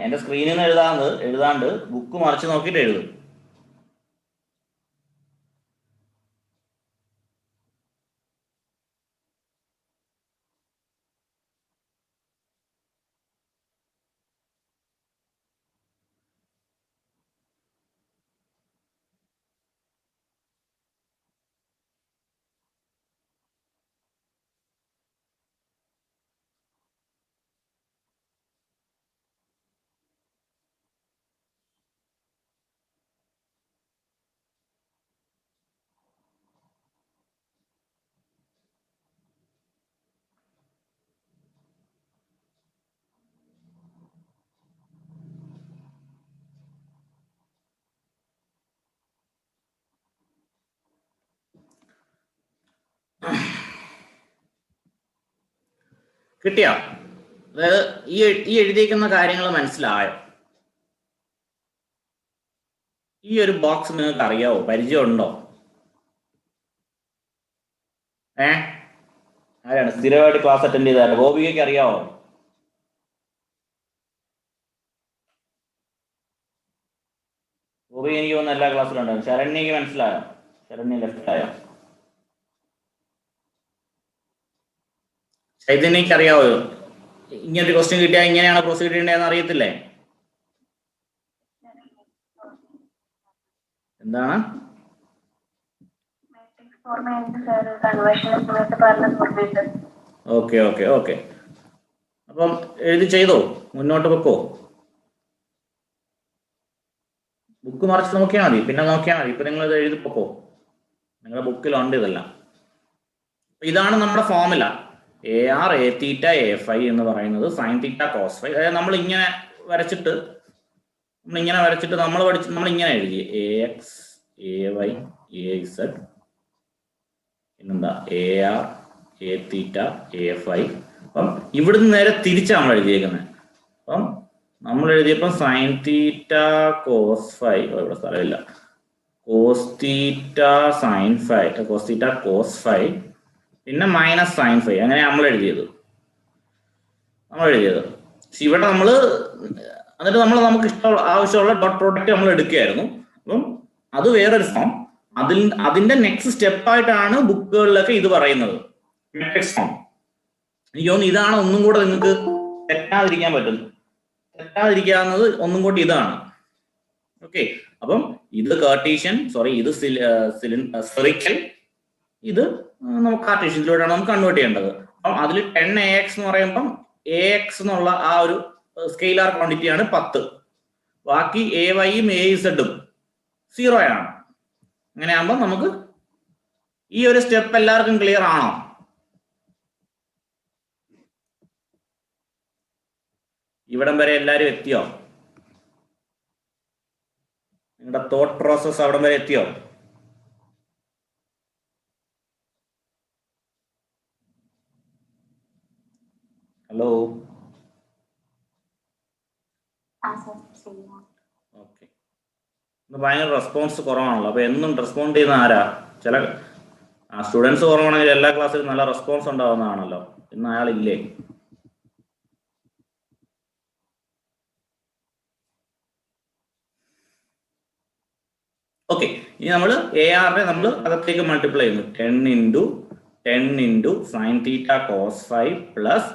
എന്റെ സ്ക്രീനിൽ നിന്ന് എഴുതാണ്ട് ബുക്ക് മറിച്ച് നോക്കിയിട്ട് എഴുതും. കിട്ടിയോ? അതായത് ഈ എഴുതിയിരിക്കുന്ന കാര്യങ്ങൾ മനസ്സിലായോ? ഈ ഒരു ബോക്സ് നിങ്ങൾക്ക് അറിയാവോ? പരിചയമുണ്ടോ? ആരാണ് സ്ഥിരമായിട്ട് ക്ലാസ് അറ്റൻഡ് ചെയ്താൽ? ഗോപികയ്ക്ക് അറിയാവോ? ഗോപിക എനിക്ക് തോന്നുന്നു എല്ലാ ക്ലാസ്സിലും ഉണ്ടാവും. ശരണ്യക്ക് മനസ്സിലായോ? ശരണ്യ ലെഫ്റ്റ് ആയോ? ചൈതന്യക്ക് അറിയാവോ? ഇങ്ങനൊരു ക്വസ്റ്റ്യൻ കിട്ടിയാൽ ഇങ്ങനെയാണ് പ്രൊസീഡ് ചെയ്യേണ്ടതെന്ന് അറിയത്തില്ലേ? എന്താണ്? Okay okay okay. അപ്പം എഴുതി ചെയ്തോ? മുന്നോട്ട് വെക്കോ? ബുക്ക് മറിച്ച് നോക്കിയാൽ മതി, പിന്നെ നോക്കിയാൽ മതി. ഇപ്പൊ നിങ്ങൾ ഇത് എഴുതി പൊക്കോ. നിങ്ങളുടെ ബുക്കിലുണ്ട് ഇതെല്ലാം. ഇതാണ് നമ്മുടെ formula. AR A theta A5 എന്ന് പറയുന്നത് സൈൻ തീറ്റ കോസ് ഫൈ. അതായത് നമ്മൾ ഇങ്ങനെ വരച്ചിട്ട് നമ്മളിങ്ങനെ എഴുതി AX AY AZ പിന്നെന്താ AR A തീറ്റ A5. അപ്പം ഇവിടുന്ന് നേരെ തിരിച്ചാണ് നമ്മൾ എഴുതിയേക്കുന്നത്. അപ്പം നമ്മൾ എഴുതിയപ്പം സൈൻ തീറ്റ കോസ് ഫൈ, ഇവിടെ സ്ഥലമില്ല, cos theta sine phi, cos theta cos phi, പിന്നെ മൈനസ് സൈൻ ഫൈ. അങ്ങനെ നമ്മൾ എഴുതിയത്. പക്ഷെ ഇവിടെ എന്നിട്ട് നമുക്ക് ഇഷ്ടമുള്ള ആവശ്യമുള്ള ഡോട്ട് പ്രോഡക്റ്റ് നമ്മൾ എടുക്കുകയായിരുന്നു. അപ്പം അത് വേറൊരു ഫോം. അതിന്റെ നെക്സ്റ്റ് സ്റ്റെപ്പായിട്ടാണ് ബുക്കുകളിലൊക്കെ ഇത് പറയുന്നത്, മാട്രിക്സ് ഫോം. എനിക്ക് തോന്നുന്നു ഇതാണ് ഒന്നും കൂടെ നിങ്ങൾക്ക് തെറ്റാതിരിക്കാവുന്നത് ഒന്നും കൂടി ഇതാണ്. ഓക്കെ. അപ്പം ഇത് കാർട്ടീഷ്യൻ, ഇത് സ്ഫെറിക്കൽ, ഇത് നമുക്ക് കാർട്ടീഷ്യനിലൂടെയാണ് നമുക്ക് കൺവേർട്ട് ചെയ്യേണ്ടത്. അപ്പം അതിൽ 10AX എന്ന് പറയുമ്പം AX എന്നുള്ള ആ ഒരു സ്കെയിലാർ ക്വാണ്ടിറ്റിയാണ് 10. ബാക്കി AYയും AZും 0 ആണ്. അങ്ങനെ ആകുമ്പോൾ നമുക്ക് ഈ ഒരു സ്റ്റെപ്പ് എല്ലാവർക്കും ക്ലിയർ ആണോ? ഇവിടം വരെ എല്ലാവരും എത്തിയോ? നിങ്ങളുടെ തോട്ട് പ്രോസസ് അവിടം വരെ എത്തിയോ? ഹലോ. ഓക്കെ. ഭയങ്കര റെസ്പോൺസ് കുറവാണല്ലോ. അപ്പൊ എന്നും റെസ്പോണ്ട് ചെയ്യുന്ന ആരാ? ചില സ്റ്റുഡൻസ് കുറവാണെങ്കിൽ എല്ലാ ക്ലാസ്സിലും നല്ല റെസ്പോൺസ് ഉണ്ടാവുന്നതാണല്ലോ. ഇന്ന് അയാളില്ലേ? ഓക്കെ. ഇനി നമ്മൾ ARനെ നമ്മൾ അകത്തേക്ക് മൾട്ടിപ്ലൈ ചെയ്യുന്നു. 10 into sine theta cos 5 plus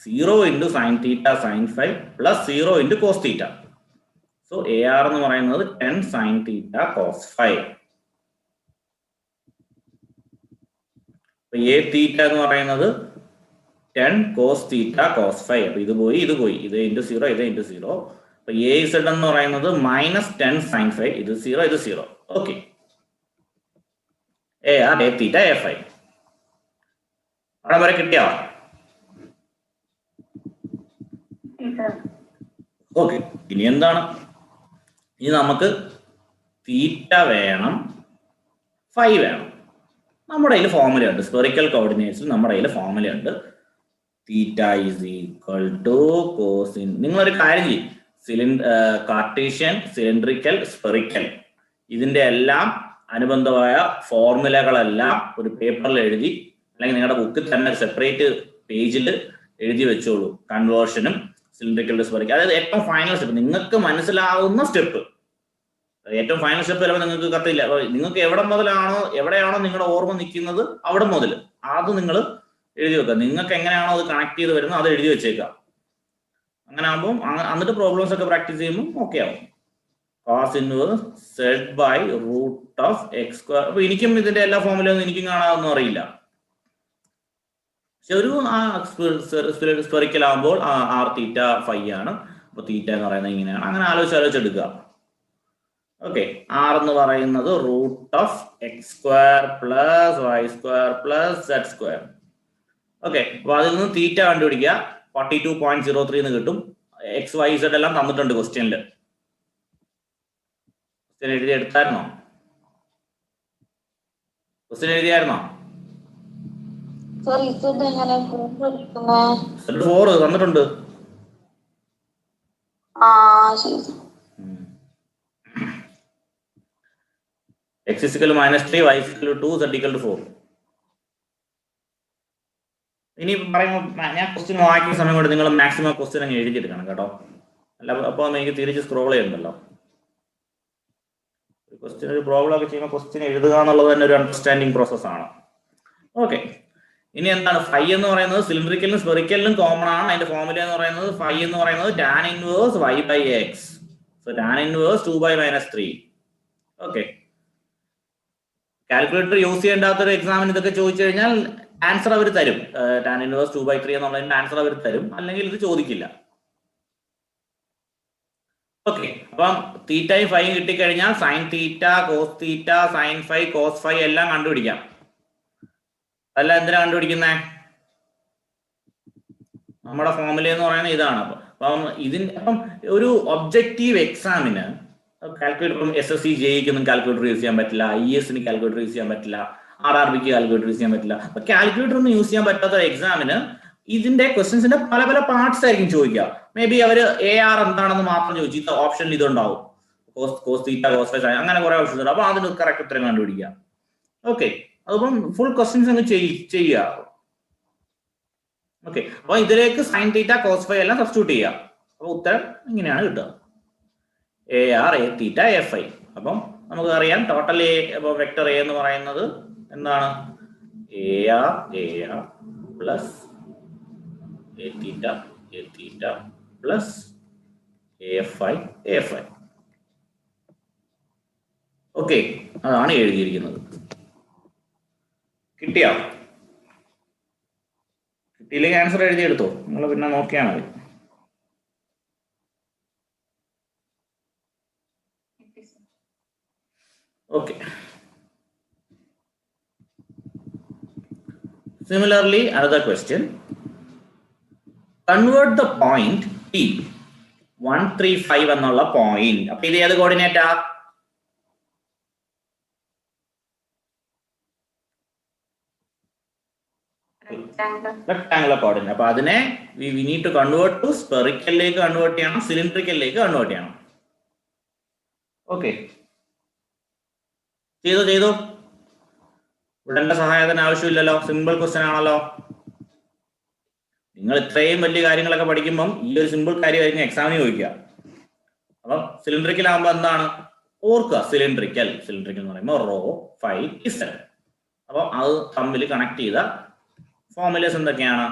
0 into sine theta sine 5 plus 0 into cos theta. So AR എന്ന് പറയുന്നത് 10 sine theta cos 5. A theta എന്ന് പറയുന്നത് 10 കോസ് തീറ്റ കോസ് 5. അപ്പൊ ഇത് പോയി ഇത് into 0, ഇത് into 0. അപ്പൊ AZ എന്ന് പറയുന്നത് മൈനസ് 10 സൈൻ 5, ഇത് 0, ഇത് 0. Okay. AR A theta A5 അവിടെ വരെ കിട്ടിയോ? ഓക്കെ. ഇനി എന്താണ്? ഇനി നമുക്ക് തീറ്റ വേണം, ഫൈ വേണം. നമ്മുടെ കയ്യിൽ ഫോർമുലയുണ്ട്. സ്ഫെറിക്കൽ കോർഡിനേറ്റ്സിൽ നമ്മുടെ കയ്യിൽ ഫോർമുലയുണ്ട്. Theta is equal to cosine. നിങ്ങളൊരു കാര്യം ചെയ്യും, കാർട്ടീഷ്യൻ, സിലിണ്ടറിക്കൽ, സ്ഫെറിക്കൽ, ഇതിന്റെ എല്ലാം അനുബന്ധമായ ഫോർമുലകളെല്ലാം ഒരു പേപ്പറിൽ എഴുതി, അല്ലെങ്കിൽ നിങ്ങളുടെ ബുക്കിൽ തന്നെ സെപ്പറേറ്റ് പേജിൽ എഴുതി വെച്ചോളൂ. കൺവേർഷനും സിലിണ്ടറിക്കൽ ടു സ്ഫെറിക്കൽ, അതായത് ഏറ്റവും ഫൈനൽ സ്റ്റെപ്പ്, നിങ്ങൾക്ക് മനസ്സിലാവുന്ന സ്റ്റെപ്പ്. ഏറ്റവും ഫൈനൽ സ്റ്റെപ്പ് ചിലപ്പോൾ നിങ്ങൾക്ക് കത്തില്ല. നിങ്ങൾക്ക് എവിടെയാണോ നിങ്ങളുടെ ഓർമ്മ നിൽക്കുന്നത് അവിടെ മുതൽ അത് നിങ്ങൾ എഴുതി വെക്കുക. നിങ്ങൾക്ക് എങ്ങനെയാണോ അത് കണക്ട് ചെയ്ത് വരുന്നത് അത് എഴുതി വെച്ചേക്കാം. അങ്ങനെ ആകുമ്പോൾ എന്നിട്ട് പ്രോബ്ലംസ് ഒക്കെ പ്രാക്ടീസ് ചെയ്യുമ്പോൾ ഓക്കെ ആവും. Cos inverse zed by root of X square. അപ്പൊ എനിക്കും ഇതിന്റെ എല്ലാ ഫോർമുലയൊന്നും എനിക്കും കാണാതൊന്നും അറിയില്ല. പക്ഷെ ഒരു സ്ഫെറിക്കൽ ആകുമ്പോൾ ആർ തീറ്റ ഫൈ ആണ്. അപ്പൊ തീറ്റ എന്ന് പറയുന്നത് ഇങ്ങനെയാണ്. അങ്ങനെ ആലോചിച്ചെടുക്കുക. ഓക്കെ. ആർ എന്ന് പറയുന്നത് root of X square plus Y square plus zed square. Okay. അപ്പൊ അതിൽ നിന്ന് തീറ്റ കണ്ടുപിടിക്കുക. 42.03 എന്ന് കിട്ടും. എക്സ് വൈ സെഡ് എല്ലാം തന്നിട്ടുണ്ട് ക്വസ്റ്റ്യനിൽ. ക്വസ്റ്റ്യൻ എഴുതിയായിരുന്നോ? 4 തന്നിട്ടുണ്ട്. x = -3, y = 2, z = 4. ഇനി പറയുമ്പോൾ ഞാൻ ക്വസ്റ്റ്യൻ വായിക്കുന്ന സമയം കൊണ്ട് നിങ്ങൾ മാക്സിമം ക്വസ്റ്റ്യൻ അങ്ങ് എഴുതിയെടുക്കണം കേട്ടോ. അല്ല അപ്പോൾ എനിക്ക് തിരിച്ച് സ്ക്രോൾ ചെയ്യണ്ടല്ലോ. ക്വസ്റ്റ്യൻ ഒരു പ്രോബ്ലം ഒക്കെ ചെയ്യുമ്പോൾ ക്വസ്റ്റ്യൻ എഴുതുക എന്നുള്ളത് തന്നെ ഒരു അണ്ടർസ്റ്റാൻഡിങ് പ്രോസസ്സാണ്. ഓക്കെ, ഇനി എന്താണ് ഫൈ എന്ന് പറയുന്നത്? സിലിണ്ടറിക്കലിനും സ്പെറിക്കലിനും കോമൺ ആണ്. അതിന്റെ ഫോർമുല എന്ന് പറയുന്നത് ഫൈ എന്ന് പറയുന്നത് tan inverse y/x. So tan inverse 2/-3. Okay, calculator use ചെയ്യേണ്ടാത്തൊരു എക്സാമിന് ഇതൊക്കെ ചോദിച്ചു കഴിഞ്ഞാൽ ആൻസർ അവർ തരും. tan ഇൻവേഴ്സ് 2/3 എന്നുള്ളതിന്റെ ആൻസർ അവർ തരും, അല്ലെങ്കിൽ ഇത് ചോദിക്കില്ല. ഓക്കെ, അപ്പം തീറ്റയും ഫൈയും കിട്ടിക്കഴിഞ്ഞാൽ sine theta, cos theta, sine phi, cos phi എല്ലാം കണ്ടുപിടിക്കാം. അല്ല, എന്തിനാ കണ്ടുപിടിക്കുന്നേ? നമ്മുടെ ഫോർമുല എന്ന് പറയുന്നത് ഇതാണ്. അപ്പം ഒരു ഒബ്ജക്റ്റീവ് എക്സാമിന് കാൽക്കുലേറ്റർ, ഇപ്പം SSC JEE ഒന്നും കാൽക്കുലേറ്റർ യൂസ് ചെയ്യാൻ പറ്റില്ല, IAS കാൽക്കുലേറ്റർ യൂസ് ചെയ്യാൻ പറ്റില്ല, RRBക്ക് കാൽക്കുലേറ്റർ യൂസ് ചെയ്യാൻ പറ്റില്ല. അപ്പൊ കാൽക്കുലേറ്റർ ഒന്നും യൂസ് ചെയ്യാൻ പറ്റാത്ത എക്സാമിന് ഇതിന്റെ ക്വസ്റ്റ്യൻസിന്റെ പല പല പാർട്സ് ആയിരിക്കും ചോദിക്കുക. മേ ബി അവർ AR എന്താണെന്ന് മാത്രം ചോദിച്ചു, ഇത് ഓപ്ഷനിൽ ഇതുണ്ടാവും, കോസ് തീറ്റ, കോസ് ഫൈ, അങ്ങനെ കുറെ ഓപ്ഷൻസ് ഉണ്ട്. അപ്പൊ അതിന് കറക്റ്റ് ഉത്തരം കണ്ടുപിടിക്കുക. ഓക്കെ, അതിപ്പം ഫുൾ ക്വസ്റ്റ്യൻസ് അങ്ങ് ചെയ്യുക. ഓക്കെ, അപ്പൊ ഇതിലേക്ക് സൈൻ തീറ്റ, കോസ് ഫൈ എല്ലാം സബ്സ്റ്റിറ്റ്യൂട്ട് ചെയ്യുക. അപ്പൊ ഉത്തരം ഇങ്ങനെയാണ് കിട്ടുക, AR, A theta, A phi. അപ്പം നമുക്ക് അറിയാം ടോട്ടൽ വെക്ടർ A എന്ന് പറയുന്നത് എന്താണ്? AR plus A theta plus A phi. Okay, അതാണ് എഴുതിയിരിക്കുന്നത്. കിട്ടിയോ? കിട്ടിയില്ലെങ്കിൽ ആൻസർ എഴുതിയെടുത്തോ, നിങ്ങൾ പിന്നെ നോക്കിയാൽ മതി. Okay. Similarly, another question. Convert the point P 135 എന്നുള്ള പോയിന്റ്. അപ്പൊ ഇത് ഏത് കോർഡിനേറ്റാ? Rectangular coordinate. അപ്പൊ അതിനെ we need to convert to സ്പെറിക്കലിലേക്ക് കൺവേർട്ട് ചെയ്യണം, സിലിണ്ടറിക്കലിലേക്ക് കൺവേർട്ട് ചെയ്യണം. ഓക്കെ, ചെയ്തോ. ഇവിടെ സഹായത്തിന് ആവശ്യമില്ലല്ലോ, സിമ്പിൾ ക്വസ്റ്റ്യൻ ആണല്ലോ. നിങ്ങൾ ഇത്രയും വലിയ കാര്യങ്ങളൊക്കെ പഠിക്കുമ്പം ഈ ഒരു സിമ്പിൾ കാര്യമായിരിക്കും എക്സാമിന് ചോദിക്കുക. അപ്പം സിലിണ്ടറിക്കൽ ആകുമ്പോൾ എന്താണ് ഓർക്കുക? സിലിണ്ടറിക്കൽ എന്ന് പറയുമ്പോൾ റോ, ഫൈ, ഇസഡ്. അപ്പൊ അത് തമ്മിൽ കണക്ട് ചെയ്ത ഫോർമുലേസ് എന്തൊക്കെയാണ്?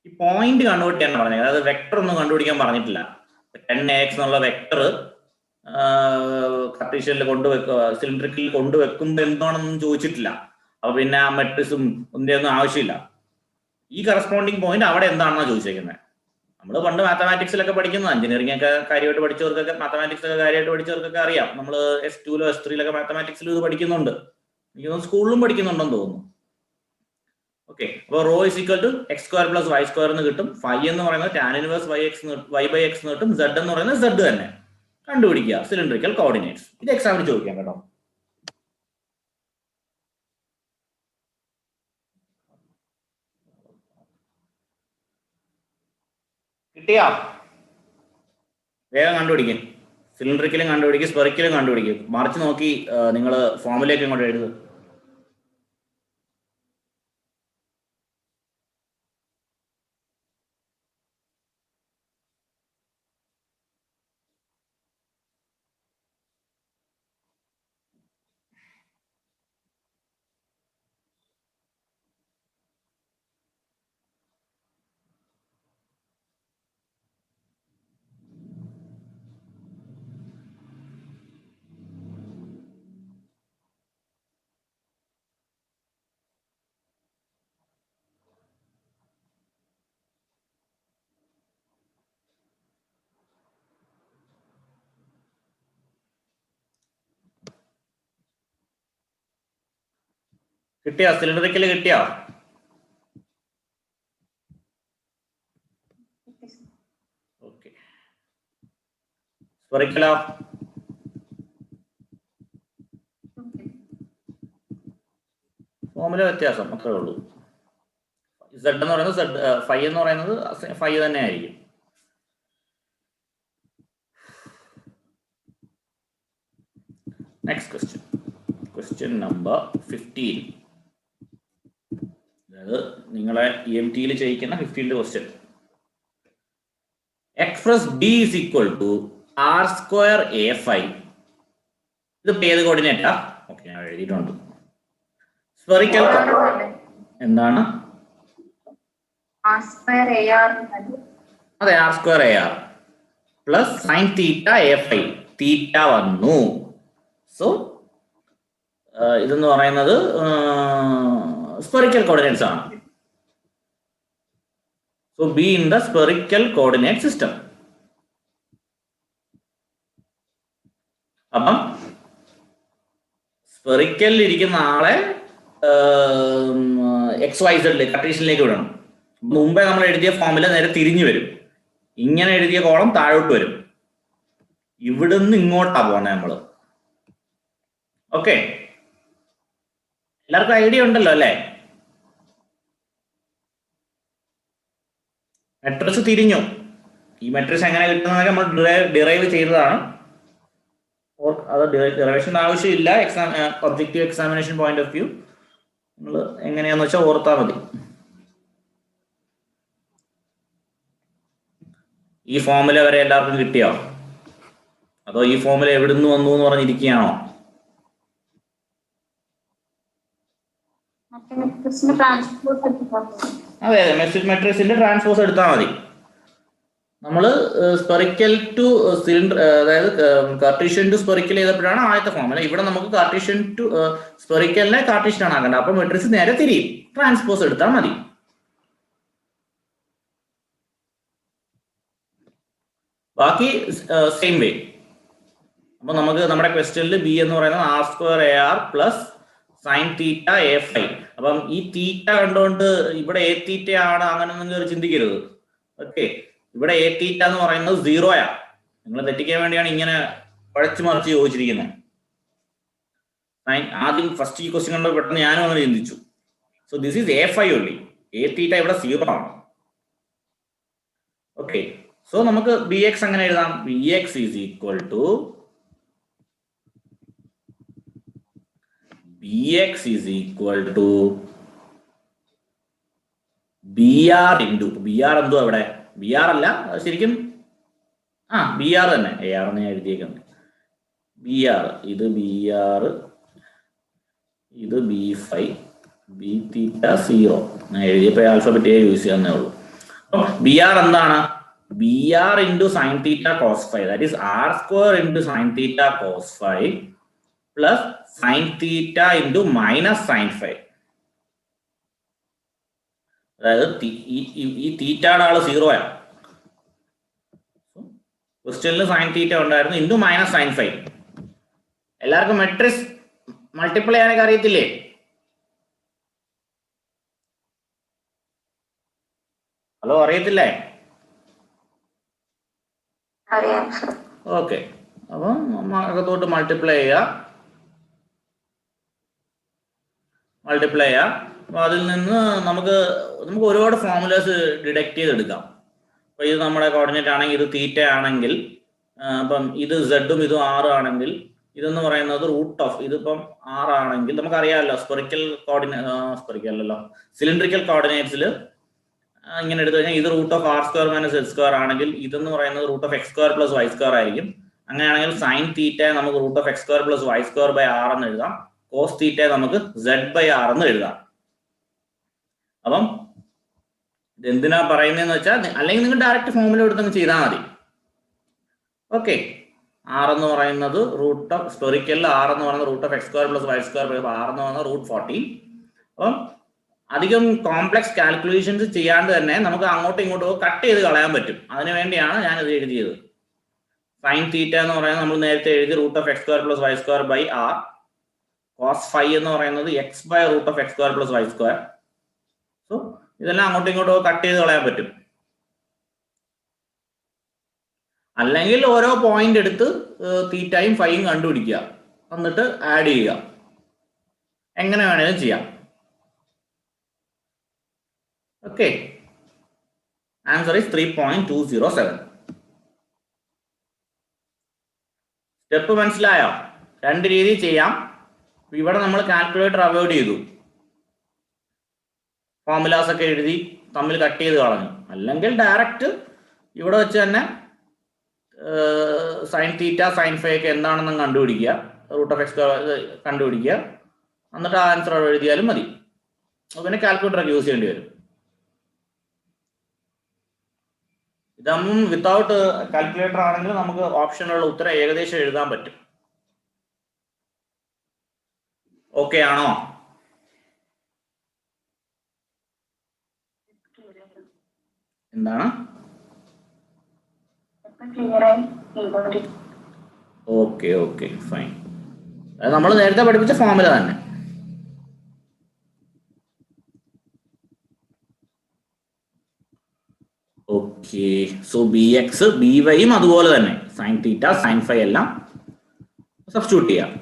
ഈ പോയിന്റ് കൺവേർട്ട് ചെയ്യാൻ പറഞ്ഞത്, അതായത് വെക്ടർ ഒന്നും കണ്ടുപിടിക്കാൻ പറഞ്ഞിട്ടില്ല. 10x എന്നുള്ള വെക്ടർ കാർട്ടീഷ്യനിൽ കൊണ്ടുവെക്കുക, സിലിണ്ടറിക്കലിൽ കൊണ്ടുവെക്കുമ്പോൾ എന്താണെന്നൊന്നും ചോദിച്ചിട്ടില്ല. അപ്പൊ പിന്നെ ആ മെട്രിക്സും ഒന്നും ആവശ്യമില്ല. ഈ കറസ്പോണ്ടിങ് പോയിന്റ് അവിടെ എന്താണെന്നാണ് ചോദിച്ചേക്കുന്നത്. നമ്മൾ പണ്ട് മാത്തമാറ്റിക്സിലൊക്കെ പഠിക്കുന്നത്, എഞ്ചിനീയറിംഗ് ഒക്കെ കാര്യമായിട്ട് പഠിച്ചവർക്കൊക്കെ, മാത്തമാറ്റിക്സ് ഒക്കെ കാര്യമായിട്ട് പഠിച്ചവർക്കൊക്കെ അറിയാം. നമ്മൾ S2 S3 മാത്തമാറ്റിക്സിലും ഇത് പഠിക്കുന്നുണ്ട്. എനിക്ക് തോന്നുന്നു സ്കൂളിലും പഠിക്കുന്നുണ്ടെന്ന് തോന്നുന്നു. ഓക്കെ, അപ്പോൾ റോ = x² + y² എന്ന് കിട്ടും. ഫൈ എന്ന് പറയുന്നത് tan ഇൻവേഴ്സ് y/x എന്ന് കിട്ടും. z എന്ന് പറയുന്നത് z തന്നെ. കണ്ടുപിടിക്കുക സിലിണ്ടറിക്കൽ കോർഡിനേറ്റ്സ്. ഇത് എക്സാമിന് ചോദിക്കാം കേട്ടോ. കിട്ടിയാ? വേഗം കണ്ടുപിടിക്കും. സിലിണ്ടറിക്കലും കണ്ടുപിടിക്കും, സ്പെറിക്കലും കണ്ടുപിടിക്കും. മറിച്ച് നോക്കി നിങ്ങൾ ഫോമിലേക്ക് ഇങ്ങോട്ട് എഴുതുക. കിട്ടിയോ? സിലിണ്ടറിക്കൽ കിട്ടിയോ? ഓക്കെ, സ്പെറിക്കലോ? ഫോർമുല വ്യത്യാസം അത്രേ ഉള്ളൂ. സെഡ് എന്ന് പറയുന്നത് സെഡ്, ഫൈ എന്ന് പറയുന്നത് ഫൈ തന്നെ ആയിരിക്കും. Next question number 15. അതായത് നിങ്ങളെ EMT ചെയ്യിക്കുന്ന 15th question. Express B is equal to R² A5. ഇത് ഏത് കോർഡിനേറ്റാ? ഓക്കെ, ഞാൻ എഴുതിയിട്ടുണ്ട്. സ്ഫെറിക്കൽ എന്താണ്? അതെ, R² AR plus sine theta A5. തീറ്റ വന്നു. സോ ഇതെന്ന് പറയുന്നത് സ്ഫെറിക്കൽ കോർഡിനേറ്റ്സ് ആണ്. So be in the spherical coordinate system. അപ്പം സ്ഫെറിക്കലിൽ ഇരിക്കുന്ന ആളെ XYZ കർട്ടീഷ്യനിലേക്ക് വിടണം. മുമ്പേ നമ്മൾ എഴുതിയ ഫോമിൽ നേരെ തിരിഞ്ഞു വരും. ഇങ്ങനെ എഴുതിയ കോളം താഴോട്ട് വരും. ഇവിടുന്ന് ഇങ്ങോട്ടാ പോണേ നമ്മള്. ഓക്കെ, എല്ലാവർക്കും ഐഡിയ ഉണ്ടല്ലോ അല്ലേ? മെട്രിക്സ് തിരിഞ്ഞു. ഈ മെട്രിക്സ് എങ്ങനെ കിട്ടുന്നതൊക്കെ നമ്മൾ ഡിറൈവ് ചെയ്തതാണ്. അത് ഡിറൈവേഷൻ ആവശ്യമില്ല. Objective examination point of view നിങ്ങൾ എങ്ങനെയാന്ന് വെച്ചാൽ ഓർത്താൽ മതി. ഈ ഫോമുല വരെ എല്ലാവർക്കും കിട്ടിയോ? അതോ ഈ ഫോമുല എവിടുന്ന് വന്നു എന്ന് പറഞ്ഞിരിക്കുകയാണോ? അതെ, മെട്രിക്സിന്റെ ട്രാൻസ്പോസ് എടുത്താൽ മതി. നമ്മൾ സ്പെറിക്കൽ ടു സിലിണ്ടർ, അതായത് കാർട്ടീഷ്യൻ ടു സ്പെറിക്കൽ ചെയ്തപ്പോഴാണ് ആദ്യത്തെ ഫോമുല. ഇവിടെ നമുക്ക് കാർട്ടീഷ്യൻ ടു സ്പെറിക്കലിനെ കാർട്ടീഷ്യൻ ആണ് ആക്കേണ്ടത്. അപ്പൊ മെട്രിക്സ് നേരെ തിരിയും. ട്രാൻസ്പോസ് എടുത്താൽ മതി. ബാക്കി സെയിം വേ. അപ്പൊ നമുക്ക് നമ്മുടെ ക്വസ്റ്റ്യനിൽ ബി എന്ന് പറയുന്നത് R² AR plus sine theta A5. അപ്പം ഈ തീറ്റ കണ്ടുകൊണ്ട് ഇവിടെ A തീറ്റ ആണ് അങ്ങനെയൊന്നും കയറി ചിന്തിക്കരുത്. ഓക്കെ, ഇവിടെ A തീറ്റ എന്ന് പറയുന്നത് 0 നിങ്ങൾ തെറ്റിക്കാൻ വേണ്ടിയാണ് ഇങ്ങനെ പഴച്ചു മറിച്ച് ചോദിച്ചിരിക്കുന്നത്. ആദ്യം ഫസ്റ്റ് ഈ ക്വസ്റ്റ്യൻ കണ്ടപ്പോൾ പെട്ടെന്ന് ഞാനും അങ്ങനെ ചിന്തിച്ചു. സോ ദിസ് ഈസ് A5 ഉള്ളി. A തീറ്റ ഇവിടെ 0 ആണ്. ഓക്കെ, സോ നമുക്ക് BX അങ്ങനെ എഴുതാം. BX is equal to BX is equal to BR into BR എന്തോ അവിടെ BR അല്ല, ശരിക്കും BR തന്നെ. AR എന്ന് എഴുതിയേക്കുന്നത്. BR ഇത് BR, ഇത് B5, B തീറ്റ 0. ഞാൻ എഴുതിയപ്പോൾ ആൽഫബറ്റ് A യൂസ് ചെയ്യാന്നേ ഉള്ളൂ. അപ്പം BR എന്താണ്? BR into sin theta cos phi, that is R² into sin theta cos phi plus sin theta into minus sin phi. അതായത് ഈ തീറ്റയുടെ ആള് 0 ക്വസ്റ്റ്യനിൽ സൈൻ തീറ്റ ഉണ്ടായിരുന്നു ഇൻറ്റു മൈനസ് സൈൻ ഫൈ. എല്ലാവർക്കും മെട്രിക്സ് മൾട്ടിപ്ലൈ ചെയ്യാനൊക്കെ അറിയത്തില്ലേ? ഹലോ, അറിയത്തില്ലേ? ഓക്കെ, അപ്പം അകത്തോട്ട് മൾട്ടിപ്ലൈ ചെയ്യാം. അപ്പൊ അതിൽ നിന്ന് നമുക്ക് ഒരുപാട് ഫോർമുലേഴ്സ് ഡിഡക്ട് ചെയ്തെടുക്കാം. അപ്പൊ ഇത് നമ്മുടെ കോർഡിനേറ്റ് ആണെങ്കിൽ ഇത് തീറ്റ ആണെങ്കിൽ, അപ്പം ഇത് സെഡും ഇതും 6 ആണെങ്കിൽ ഇതെന്ന് പറയുന്നത് റൂട്ട് ഓഫ്, ഇതിപ്പം 6 ആണെങ്കിൽ നമുക്കറിയാമല്ലോ സിലിണ്ടറിക്കൽ കോർഡിനേറ്റ്സിൽ ഇങ്ങനെ എടുത്തു കഴിഞ്ഞാൽ ഇത് root of R² minus Z² ആണെങ്കിൽ ഇതെന്ന് പറയുന്നത് root of X² plus Y² ആയിരിക്കും. അങ്ങനെയാണെങ്കിൽ സൈൻ തീറ്റ നമുക്ക് root of X² plus Y² by R എന്ന് എഴുതാം. കോസ് തീറ്റ നമുക്ക് Z/R എന്ന് എഴുതാം. അപ്പം ഇതെന്തിനാ പറയുന്നതെന്ന് വെച്ചാൽ, അല്ലെങ്കിൽ നിങ്ങൾ ഡയറക്റ്റ് ഫോമുല എടുത്തങ്ങ് ചെയ്താൽ മതി. ഓക്കെ, R എന്ന് പറയുന്നത് റൂട്ട് ഓഫ് സ്പെറിക്കലിൽ R എന്ന് പറയുന്നത് root of X² plus Y² by R എന്ന് പറയുന്നത് റൂട്ട് 14. അപ്പം അധികം കോംപ്ലക്സ് കാൽക്കുലേഷൻസ് ചെയ്യാണ്ട് തന്നെ നമുക്ക് അങ്ങോട്ടും ഇങ്ങോട്ടും കട്ട് ചെയ്ത് കളയാൻ പറ്റും. അതിനു വേണ്ടിയാണ് ഞാൻ ഇത് എഴുതിയത്. സൈൻ തീറ്റ എന്ന് പറയുന്നത് നമ്മൾ നേരത്തെ എഴുതി root of X² plus Y² by R. Cos phi എന്ന് പറയുന്നത് X by root of X² plus Y². So ഇതെല്ലാം അങ്ങോട്ടും ഇങ്ങോട്ടും കട്ട് ചെയ്ത് കളയാൻ പറ്റും. അല്ലെങ്കിൽ ഓരോ പോയിന്റ് എടുത്ത് തീറ്റയും ഫൈയും കണ്ടുപിടിക്കുക, എന്നിട്ട് ആഡ് ചെയ്യുക. എങ്ങനെ വേണേലും ചെയ്യാം. Okay, answer is 3.207. സ്റ്റെപ്പ് മനസ്സിലായോ? രണ്ട് രീതിയിൽ ചെയ്യാം. ഇവിടെ നമ്മൾ കാൽക്കുലേറ്റർ അവോയ്ഡ് ചെയ്തു, ഫോർമുലാസ് ഒക്കെ എഴുതി തമ്മിൽ കട്ട് ചെയ്ത് കളഞ്ഞു. അല്ലെങ്കിൽ ഡയറക്റ്റ് ഇവിടെ വെച്ച് തന്നെ സൈൻ തീറ്റ സൈൻ ഫൈ ഒക്കെ എന്താണെന്ന് കണ്ടുപിടിക്കുക, റൂട്ട് ഓഫ് എക്സ് കണ്ടുപിടിക്കുക, എന്നിട്ട് ആ ആൻസർ എഴുതിയാലും മതി. പിന്നെ കാൽക്കുലേറ്റർ ഒക്കെ യൂസ് ചെയ്യേണ്ടി വരും. ഇതൊന്നും വിത്തൗട്ട് കാൽക്കുലേറ്റർ ആണെങ്കിൽ നമുക്ക് ഓപ്ഷനുള്ള ഉത്തരം ഏകദേശം എഴുതാൻ പറ്റും. ഓക്കെ ആണോ? എന്താണ്? Okay okay fine. അത് നമ്മൾ നേരത്തെ പഠിപ്പിച്ച ഫോർമുല തന്നെ. Okay, so B X B വൈയും അതുപോലെ തന്നെ സൈൻ തീറ്റ സൈൻ ഫൈ എല്ലാം സബ്സ്റ്റിറ്റ്യൂട്ട് ചെയ്യാം.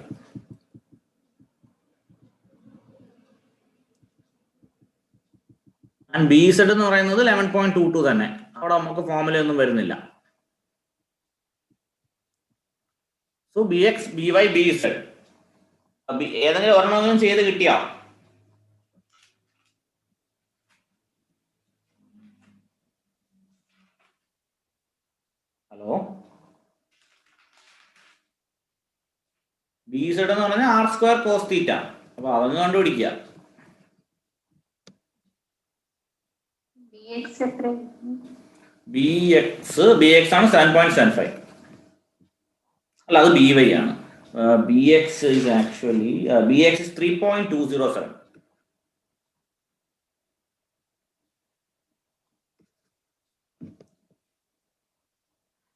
ആൻഡ് ബി സെഡ് എന്ന് പറയുന്നത് 11.22 തന്നെ. അവിടെ നമുക്ക് ഫോർമുല ഒന്നും വരുന്നില്ല. So B X B Y B Z ഏതെങ്കിലും ഒരെണ്ണമെങ്കിലും ചെയ്ത് കിട്ടിയോ? ഹലോ, ബി സെഡ് എന്ന് പറഞ്ഞാൽ ആർ സ്ക്വയർ കോസ് തീറ്റ. അപ്പൊ അതൊന്ന് കണ്ടുപിടിക്കുക. ബി എക്സ് ആണ് 7.75. അല്ല, അത് ബി വൈ ആണ്. B X is actually B X 3.207.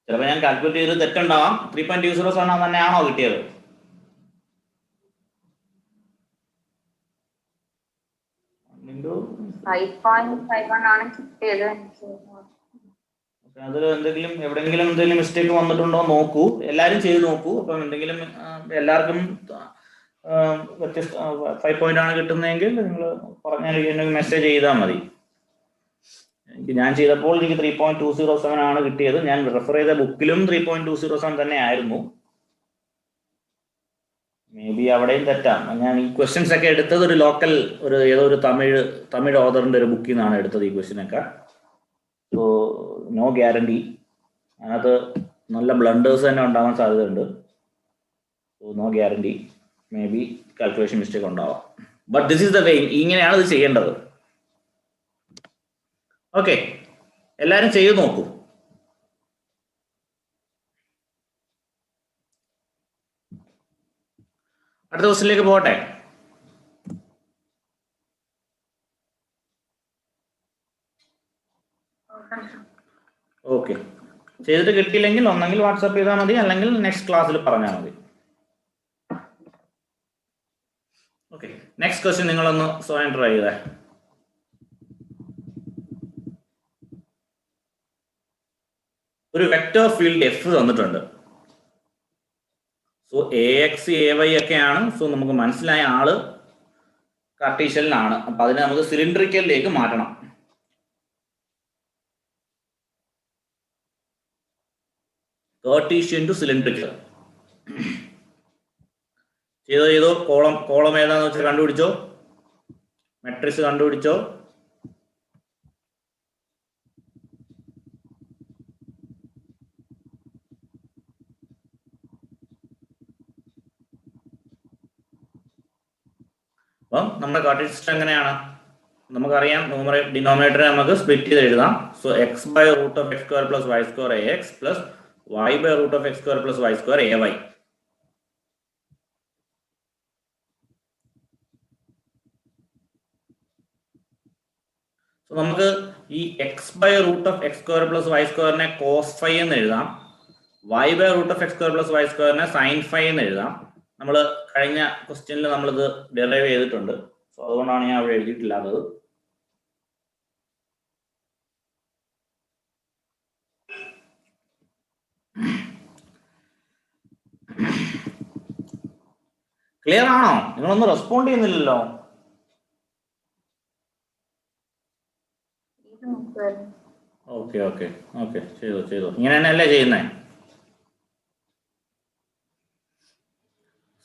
ചിലപ്പോൾ ഞാൻ കാൽക്കുലേറ്റ് ചെയ്ത് തെറ്റുണ്ടാവാം. 3.207 തന്നെയാണോ കിട്ടിയത്? അതിൽ എന്തെങ്കിലും എവിടെയെങ്കിലും എന്തെങ്കിലും മിസ്റ്റേക്ക് വന്നിട്ടുണ്ടോ നോക്കൂ. എല്ലാവരും ചെയ്ത് നോക്കൂ. അപ്പം എന്തെങ്കിലും എല്ലാവർക്കും വ്യത്യസ്ത 5 പോയിന്റ് ആണ് കിട്ടുന്നതെങ്കിൽ നിങ്ങൾ പറഞ്ഞാൽ മെസ്സേജ് ചെയ്താൽ മതി. ഞാൻ ചെയ്തപ്പോൾ എനിക്ക് 3.207 ആണ് കിട്ടിയത്. ഞാൻ റെഫർ ചെയ്ത ബുക്കിലും 3.207 തന്നെ ആയിരുന്നു. മേ ബി അവിടെയും തെറ്റാം. ഞാൻ ഈ ക്വസ്റ്റ്യൻസ് ഒക്കെ എടുത്തത് ഒരു ലോക്കൽ ഏതോ ഒരു തമിഴ് ഓതറിന്റെ ഒരു ബുക്കിൽ നിന്നാണ് എടുത്തത് ഈ ക്വസ്റ്റ്യനൊക്കെ. So no guarantee. അതിനകത്ത് നല്ല ബ്ലണ്ടേഴ്സ് തന്നെ ഉണ്ടാവാൻ സാധ്യതയുണ്ട്. So no guarantee. Maybe calculation mistake ഉണ്ടാവാം. But this is the way. ഇങ്ങനെയാണ് ഇത് ചെയ്യേണ്ടത്. ഓക്കെ, എല്ലാവരും ചെയ്ത് നോക്കൂ. അടുത്ത ക്വസ്റ്റ്യനിലേക്ക് പോകട്ടെ. ഓക്കെ, ചെയ്തിട്ട് കിട്ടിയില്ലെങ്കിൽ ഒന്നെങ്കിൽ വാട്സാപ്പ് ചെയ്താൽ മതി, അല്ലെങ്കിൽ നെക്സ്റ്റ് ക്ലാസ്സിൽ പറഞ്ഞാൽ മതി. ഓക്കെ, നെക്സ്റ്റ് ക്വസ്റ്റ്യൻ നിങ്ങളൊന്ന് സ്വയം ട്രൈ ചെയ്തേ. ഒരു വെക്റ്റർ ഫീൽഡ് എഫ് തന്നിട്ടുണ്ട്. So A X A Y ഒക്കെയാണ്. സോ നമുക്ക് മനസ്സിലായ ആള് കാർട്ടീഷ്യനിലാണ്. അപ്പൊ അതിനെ നമുക്ക് സിലിണ്ടറിക്കലിലേക്ക് മാറ്റണം. Cartesian to cylindrical. ചെയ്തോ. കോളം ഏതാന്ന് വെച്ചാൽ കണ്ടുപിടിച്ചോ. മെട്രിക്സ് കണ്ടുപിടിച്ചോ. അപ്പം നമ്മുടെ കാർട്ടീഷ്യൻ സിസ്റ്റം എങ്ങനെയാണ്? നമുക്കറിയാം, ഡിനോമിനേറ്ററെ നമുക്ക് സ്പ്ലിറ്റ് ചെയ്ത് എഴുതാം. So X by root of X square plus Y square A X plus y by root of x square plus y square ay. So നമുക്ക് ഈ x by root of x square plus y square നെ cos phi എന്ന് എഴുതാം. y by root of x square plus y square നെ sin phi എന്ന് എഴുതാം. നമ്മൾ കഴിഞ്ഞ ക്വസ്റ്റ്യനിൽ നമ്മളിത് ഡെറൈവ് ചെയ്തിട്ടുണ്ട്. സോ അതുകൊണ്ടാണ് ഞാൻ അവിടെ എഴുതിയിട്ടില്ലാത്തത്. ക്ലിയർ ആണോ? നിങ്ങളൊന്നും റെസ്പോണ്ട് ചെയ്യുന്നില്ലല്ലോ. ഓക്കെ ഓക്കെ ഓക്കെ, ചെയ്തു ചെയ്തു. ഇങ്ങനെ തന്നെയല്ലേ ചെയ്യുന്നേ?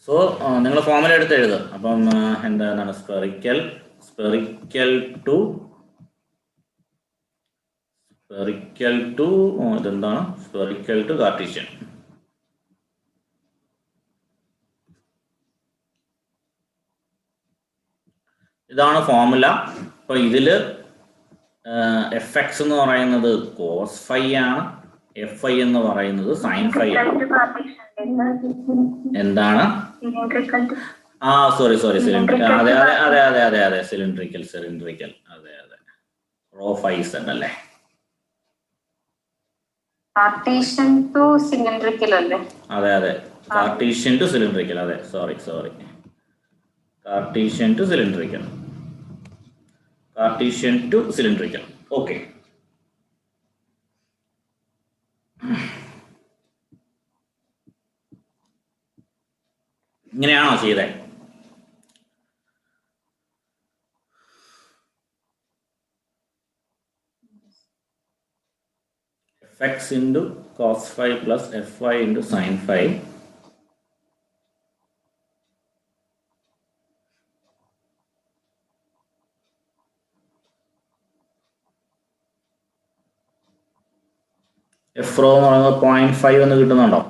സോ നിങ്ങൾ ഫോർമുല എടുത്ത് എഴുതുക. അപ്പം എന്താണ് സ്പെറിക്കൽ ടു ഇതെന്താണ് സ്പെറിക്കൽ ടു കാർട്ടീഷ്യൻ. ഇതാണ് ഫോർമുല. അപ്പൊ ഇതില് എഫ് എക്സ് എന്ന് പറയുന്നത് കോസ് ഫൈ ആണ്, എഫ് ഐ എന്ന് പറയുന്നത് സൈൻ ഫൈ ആണ്. എന്താണ്? Sorry cylindrical. അതെ അതെ അതെ അതെ അതെ അതെ സിലിണ്ടറിക്കൽ അതെ അതെ. റോ ഫൈ സെഡ് അല്ലേ? കാർട്ടീഷ്യൻ ടു സിലിണ്ടറിക്കൽ അല്ലേ? അതെ അതെ, കാർട്ടീഷ്യൻ ടു സിലിണ്ടറിക്കൽ. അതെ, sorry Cartesian to cylindrical. Okay. ഇങ്ങനെയാണോ ചെയ്തേ? fx into cos phi plus fy into sin phi f rho എന്ന് പറയുന്നത് 0.5 എന്ന് കിട്ടുന്നുണ്ടോ?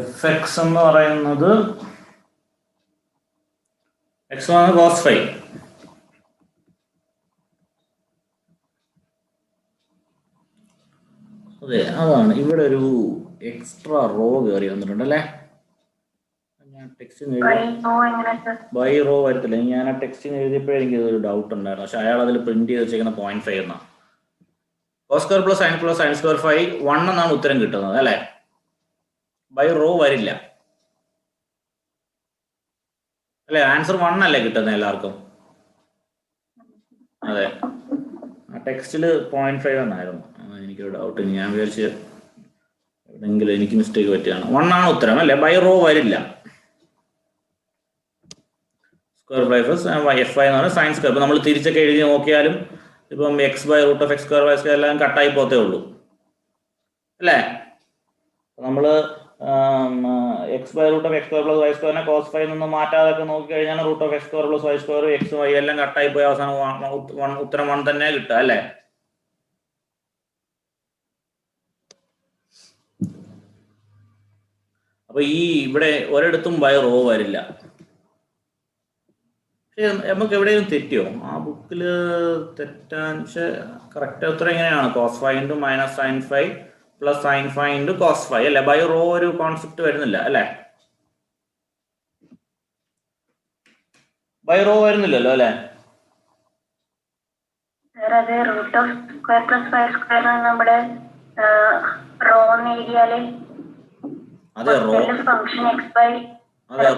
fx എന്ന് പറയുന്നത് x cos phi. അതെ, അതാണ് ഇവിടെ ഒരു എക്സ്ട്രാ റോ കയറി വന്നിട്ടുണ്ട് അല്ലേ? ഞാൻ ടെക്സ്റ്റിന് ബൈ റോ വരത്തില്ല. ഞാൻ ആ ടെക്സ്റ്റിന് എഴുതിയപ്പോഴേ എനിക്ക് ഒരു ഡൗട്ട് ഉണ്ടായിരുന്നു. പക്ഷെ അയാൾ അതിൽ പ്രിന്റ് ചെയ്ത് വെച്ചേക്കുന്ന 0.5 എന്നാണ്. cos square plus sine square phi 1 എന്നാണ് ഉത്തരം കിട്ടുന്നത് അല്ലേ? ബൈ റോ വരില്ല അല്ലേ? ആൻസർ 1 അല്ലേ കിട്ടുന്നത് എല്ലാവർക്കും? അതെ, ആ ടെക്സ്റ്റില് 0.5 എന്നായിരുന്നു. എനിക്കൊരു ഡൗട്ട്. ഞാൻ വിചാരിച്ച് എവിടെയെങ്കിലും എനിക്ക് മിസ്റ്റേക്ക് പറ്റിയാണ്. 1 ആണ് ഉത്തരം അല്ലേ? ബൈ റോ വരില്ല. സ്ക്വയർ പ്ലസ് എഫ് ഐ എന്ന് പറഞ്ഞാൽ സൈൻ സ്ക്വയർ. ഇപ്പൊ നമ്മൾ തിരിച്ചൊക്കെ എഴുതി നോക്കിയാലും ഇപ്പം X by root of X square Y square എല്ലാം കട്ടായി പോത്തേ ഉള്ളൂ അല്ലേ? നമ്മള് X by root of X square plus Y സ്ക്വയറിനെ കോസ് ഫൈ നിന്ന് മാറ്റാതൊക്കെ നോക്കി കഴിഞ്ഞാൽ root of X square plus Y square X Y എല്ലാം കട്ടായി പോയി അവസാനം ഉത്തരം 1 തന്നെ കിട്ടുക അല്ലേ? അപ്പൊ ഈ ഇവിടെ ഒരിടത്തും ബൈ റോ വരില്ല. പക്ഷെ നമുക്ക് എവിടെയും തെറ്റിയോ? ആ ബുക്കില് തെറ്റാൻ. പക്ഷെ കറക്റ്റ് ഉത്തരം എങ്ങനെയാണ്? Cos phi into minus sine phi plus sine phi into cos phi അല്ലെ? ബൈ റോ ഒരു കോൺസെപ്റ്റ് വരുന്നില്ല അല്ലെ? ബൈ റോ വരുന്നില്ലല്ലോ അല്ലെ? Root of square plus Y square നമ്മുടെ റോ എഴുതിയാല് അതെ rho function X by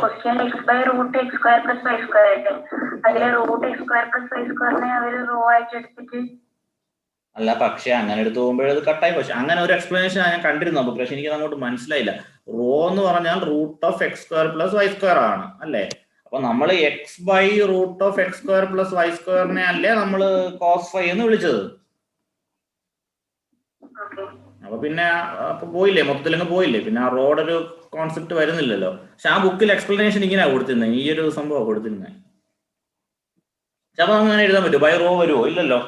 question X by root X square plus Y square ആയിട്ട് അതിലെ root X square plus Y സ്ക്വയറിനെ അവര് റോ ആയിട്ട് എടുത്തിട്ട് അല്ല. പക്ഷെ അങ്ങനെ എടുത്തു പോകുമ്പോഴത് കട്ടായി. പക്ഷെ അങ്ങനെ ഒരു എക്സ്പ്ലനേഷൻ ഞാൻ കണ്ടിരുന്നു. പക്ഷെ എനിക്ക് അങ്ങോട്ട് മനസ്സിലായില്ല. റോ എന്ന് പറഞ്ഞാൽ root of X square plus Y square ആണ് അല്ലേ? അപ്പൊ നമ്മൾ X by root of X square plus Y സ്ക്വയറിനെ അല്ലേ നമ്മൾ കോസ് ഫൈ എന്ന് വിളിച്ചത്? അപ്പൊ പിന്നെ അപ്പൊ പോയില്ലേ, മൊത്തത്തിലങ്ങ് പോയില്ലേ? പിന്നെ ആ റോഡ് ഒരു കോൺസെപ്റ്റ് വരുന്നില്ലല്ലോ. പക്ഷെ ആ ബുക്കിൽ എക്സ്പ്ലനേഷൻ ഇങ്ങനെയാ കൊടുത്തിരുന്നത്, ഈ ഒരു സംഭവം കൊടുത്തിരുന്നത്. അപ്പൊ അങ്ങനെ എഴുതാൻ പറ്റുമോ? ബൈ റോ വരുമോ? ഇല്ലല്ലോ.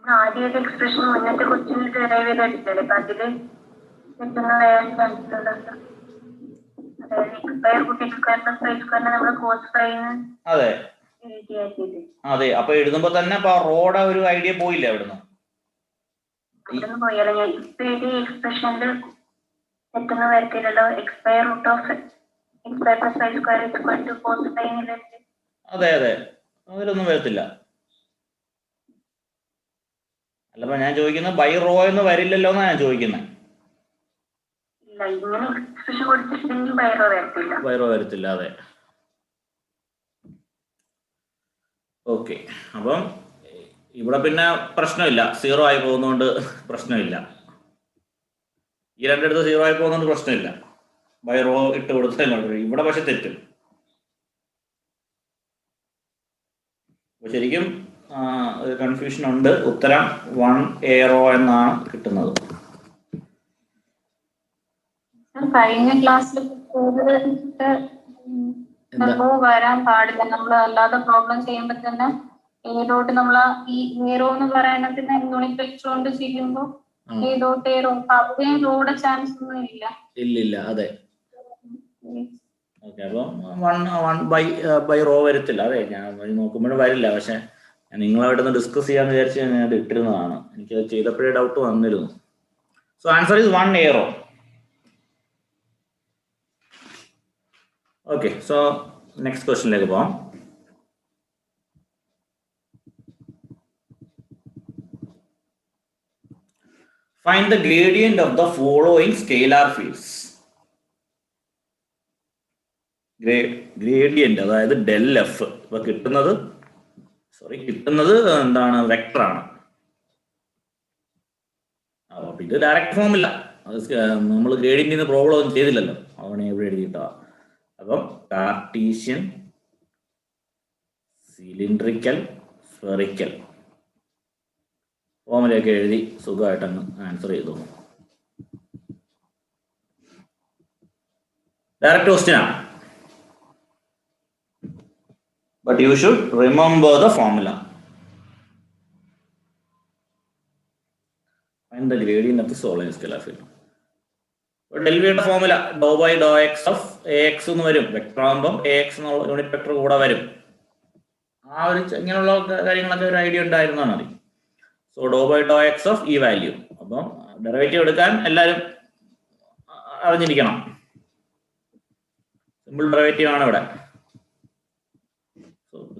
ആദ്യത്തെ എക്സ്പ്രഷൻ മുന്നത്തെ ക്വസ്റ്റ്യനിൽ ഡെറൈവ് ചെയ്തിട്ടില്ലേ? അപ്പൊ അതില് അതെ അതെ. അപ്പൊ എഴുതുമ്പോ തന്നെ അപ്പൊ റോഡ് ഒരു ഐഡിയ പോയില്ലേ അവിടുന്ന്? എക്സ്പ്രഷനിൽ തെറ്റുന്ന വരത്തില്ലല്ലോ. X square root of X square plus Y square equal to cos phi. അതെ അതെ, അതിലൊന്നും വരത്തില്ല. അല്ലപ്പോ ഞാൻ ചോദിക്കുന്നത് ബൈ റോ എന്ന് വരില്ലല്ലോ എന്നാണ് ഞാൻ ചോദിക്കുന്നത്. ഇല്ല, ഇങ്ങനെ എക്സ്പ്രഷൻ കൊടുത്തിട്ടുണ്ടെങ്കിൽ ബൈ റോ വരത്തില്ല. ബൈ റോ വരത്തില്ല, അതെ. ഓക്കെ, അപ്പം ഇവിടെ പിന്നെ പ്രശ്നമില്ല, 0 ആയി പോകുന്നതുകൊണ്ട് പ്രശ്നമില്ല. ഈ രണ്ടിടത്ത് 0 ആയി പോകുന്നതുകൊണ്ട് പ്രശ്നമില്ല, ബൈ റോ ഇട്ട് കൊടുത്താൽ ഇവിടെ പക്ഷെ തെറ്റും. അപ്പൊ ശരിക്കും ഒരു കൺഫ്യൂഷൻ ഉണ്ട്. ഉത്തരം 1A റോ എന്നാണ് കിട്ടുന്നത്. കഴിഞ്ഞ ക്ലാസ്സിൽ വരാൻ പാടില്ല. നമ്മൾ അല്ലാതെ പ്രോബ്ലം ചെയ്യുമ്പോ തന്നെ ഏതോട്ട് നമ്മൾ ഈ ഏറോ എന്ന് പറയുന്നതിന് യൂണിറ്റ് വെച്ചുകൊണ്ട് ചെയ്യുമ്പോൾ ഏതോട്ട് ഏറോ അവിടെ റോയുടെ ചാൻസ് ഒന്നും ഇല്ല. ഇല്ല, അതെ. ഓക്കെ, അപ്പം 1 ബൈ റോ വരത്തില്ല. അതെ, ഞാൻ നോക്കുമ്പോഴും വരില്ല. പക്ഷെ ഞാൻ നിങ്ങളായിട്ടൊന്ന് ഡിസ്കസ് ചെയ്യാന്ന് വിചാരിച്ച് ഞാൻ അത് ഇട്ടിരുന്നതാണ്. എനിക്കത് ചെയ്തപ്പോഴേ ഡൗട്ട് വന്നിരുന്നു. So answer is 1A rho. Okay, so next ക്വസ്റ്റ്യനിലേക്ക് പോവാം. Find the gradient of the following scalar fields. Gradient, അതായത് ഡെൽ എഫ്. ഇപ്പൊ കിട്ടുന്നത് എന്താണ്? വെക്ടറാണ്. അപ്പൊ ഇത് ഡയറക്റ്റ് ഫോമില്ല, നമ്മൾ ഗ്രേഡിയന്റിന് പ്രോബ്ലം ഒന്നും ചെയ്തില്ലല്ലോ, അവനെ എവിടെ എഴുതിയിട്ടാ. അപ്പം കാർട്ടീഷ്യൻ, സിലിണ്ടറിക്കൽ, സ്ഫെറിക്കൽ ഫോമിലൊക്കെ എഴുതി സുഖമായിട്ടങ്ങ് ആൻസർ ചെയ്തു. ഡയറക്റ്റ് ക്വസ്റ്റ്യൻ ആണ്, but you should remember the formula. Find the gradient of the following scalar field. del v യുടെ formula do by do X of ax എന്ന് വരും. വെക്ടർ ആകുമ്പോൾ ax എന്നുള്ള unit vector കൂടെ വരും. ആ ഒരു ഇങ്ങനെയുള്ള കാര്യങ്ങളൊക്കെ ഒരു ഐഡിയ ഉണ്ടായിരുന്നാൽ മതി. So do by do X of ഈ വാല്യൂ. അപ്പം ഡെറിവേറ്റീവ് എടുക്കാൻ എല്ലാവരും അറിഞ്ഞിരിക്കണം. സിമ്പിൾ ഡെറിവേറ്റീവ് ആണ് ഇവിടെ.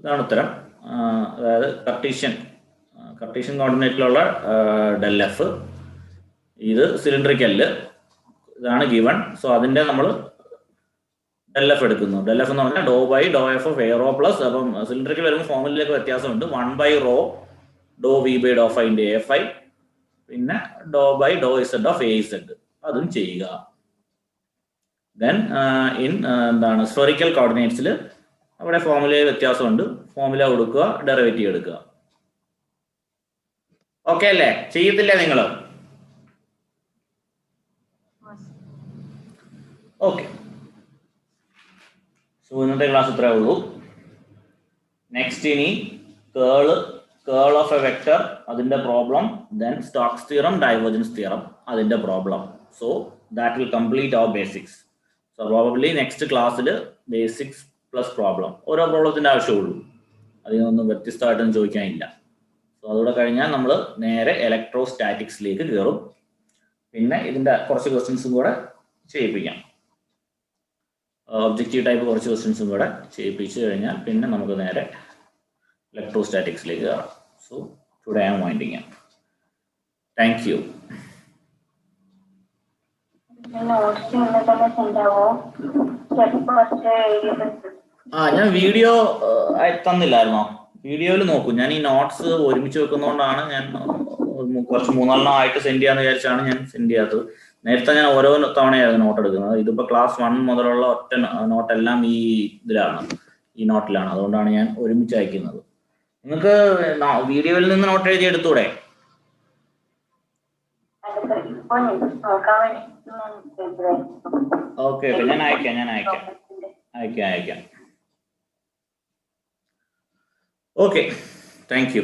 ഇതാണ് ഉത്തരം. അതായത് കർട്ടീഷ്യൻ കോർഡിനേറ്റിലുള്ള ഡെൽ എഫ്, ഇത് സിലിണ്ടറിക്കല്, ഇതാണ് ഗിവൺ. സോ അതിന്റെ നമ്മൾ ഡെൽ എഫ് എടുക്കുന്നു. ഡെൽ എഫ് എന്ന് പറഞ്ഞാൽ do by do F of A rho plus, അപ്പം സിലിണ്ടറിക്കൽ വരുമ്പോൾ ഫോമിലേക്ക് വ്യത്യാസമുണ്ട്. 1 by rho do V by do phi into A phi, പിന്നെ do by do Z of A Z, അതും ചെയ്യുക. ദെൻ എന്താണ് സ്ഫെറിക്കൽ കോർഡിനേറ്റ്സിൽ അവിടെ ഫോമുലയിൽ വ്യത്യാസമുണ്ട്. ഫോമുല കൊടുക്കുക, ഡെറിവേറ്റീവ് എടുക്കുക. ഓക്കെ അല്ലേ? ചെയ്യത്തില്ലേ നിങ്ങൾ? ഓക്കെ, സോ ഇന്നത്തെ ക്ലാസ് ഇത്രേ ഉള്ളൂ. നെക്സ്റ്റ് ഇനി കേൾ ഓഫ് എ വെക്ടർ, അതിന്റെ problem, then Stokes theorem, divergence theorem, അതിന്റെ problem. So that will complete our basics. So probably next ക്ലാസ്സിൽ ബേസിക്സ് പ്ലസ് പ്രോബ്ലം, ഓരോ പ്രോബ്ലത്തിന്റെ ആവശ്യമുള്ളൂ, അതിനൊന്നും വ്യത്യസ്തമായിട്ടൊന്നും ചോദിക്കാനില്ല. സോ അതുകൂടെ കഴിഞ്ഞാൽ നമ്മൾ നേരെ ഇലക്ട്രോസ്റ്റാറ്റിക്സിലേക്ക് കയറും. പിന്നെ ഇതിന്റെ കുറച്ച് ക്വസ്റ്റ്യൻസും കൂടെ ചെയ്യിപ്പിക്കാം. ഒബ്ജക്റ്റീവ് ടൈപ്പ് കുറച്ച് ക്വസ്റ്റ്യൻസും കൂടെ ചെയ്യിപ്പിച്ചു കഴിഞ്ഞാൽ പിന്നെ നമുക്ക് നേരെ ഇലക്ട്രോസ്റ്റാറ്റിക്സിലേക്ക് കയറാം. So today I am winding up. Thank you. ഞാൻ വീഡിയോ തന്നില്ലായിരുന്നോ? വീഡിയോയിൽ നോക്കൂ. ഞാൻ ഈ നോട്ട്സ് ഒരുമിച്ച് വെക്കുന്നതുകൊണ്ടാണ് ഞാൻ കുറച്ച് 3-4 ആയിട്ട് സെൻഡ് ചെയ്യാന്ന് വിചാരിച്ചാണ് ഞാൻ സെൻഡ് ചെയ്യാത്തത്. നേരത്തെ ഞാൻ ഓരോ തവണയായിരുന്നു നോട്ട് എടുക്കുന്നത്. ഇതിപ്പോ ക്ലാസ് 1 മുതലുള്ള ഒറ്റ നോട്ടെല്ലാം ഈ നോട്ടിലാണ്. അതുകൊണ്ടാണ് ഞാൻ ഒരുമിച്ച് അയക്കുന്നത്. നിങ്ങൾക്ക് വീഡിയോയിൽ നിന്ന് നോട്ട് എഴുതി എടുത്തൂടെ? ഓക്കെ, ഞാൻ അയക്കാം. Okay, thank you.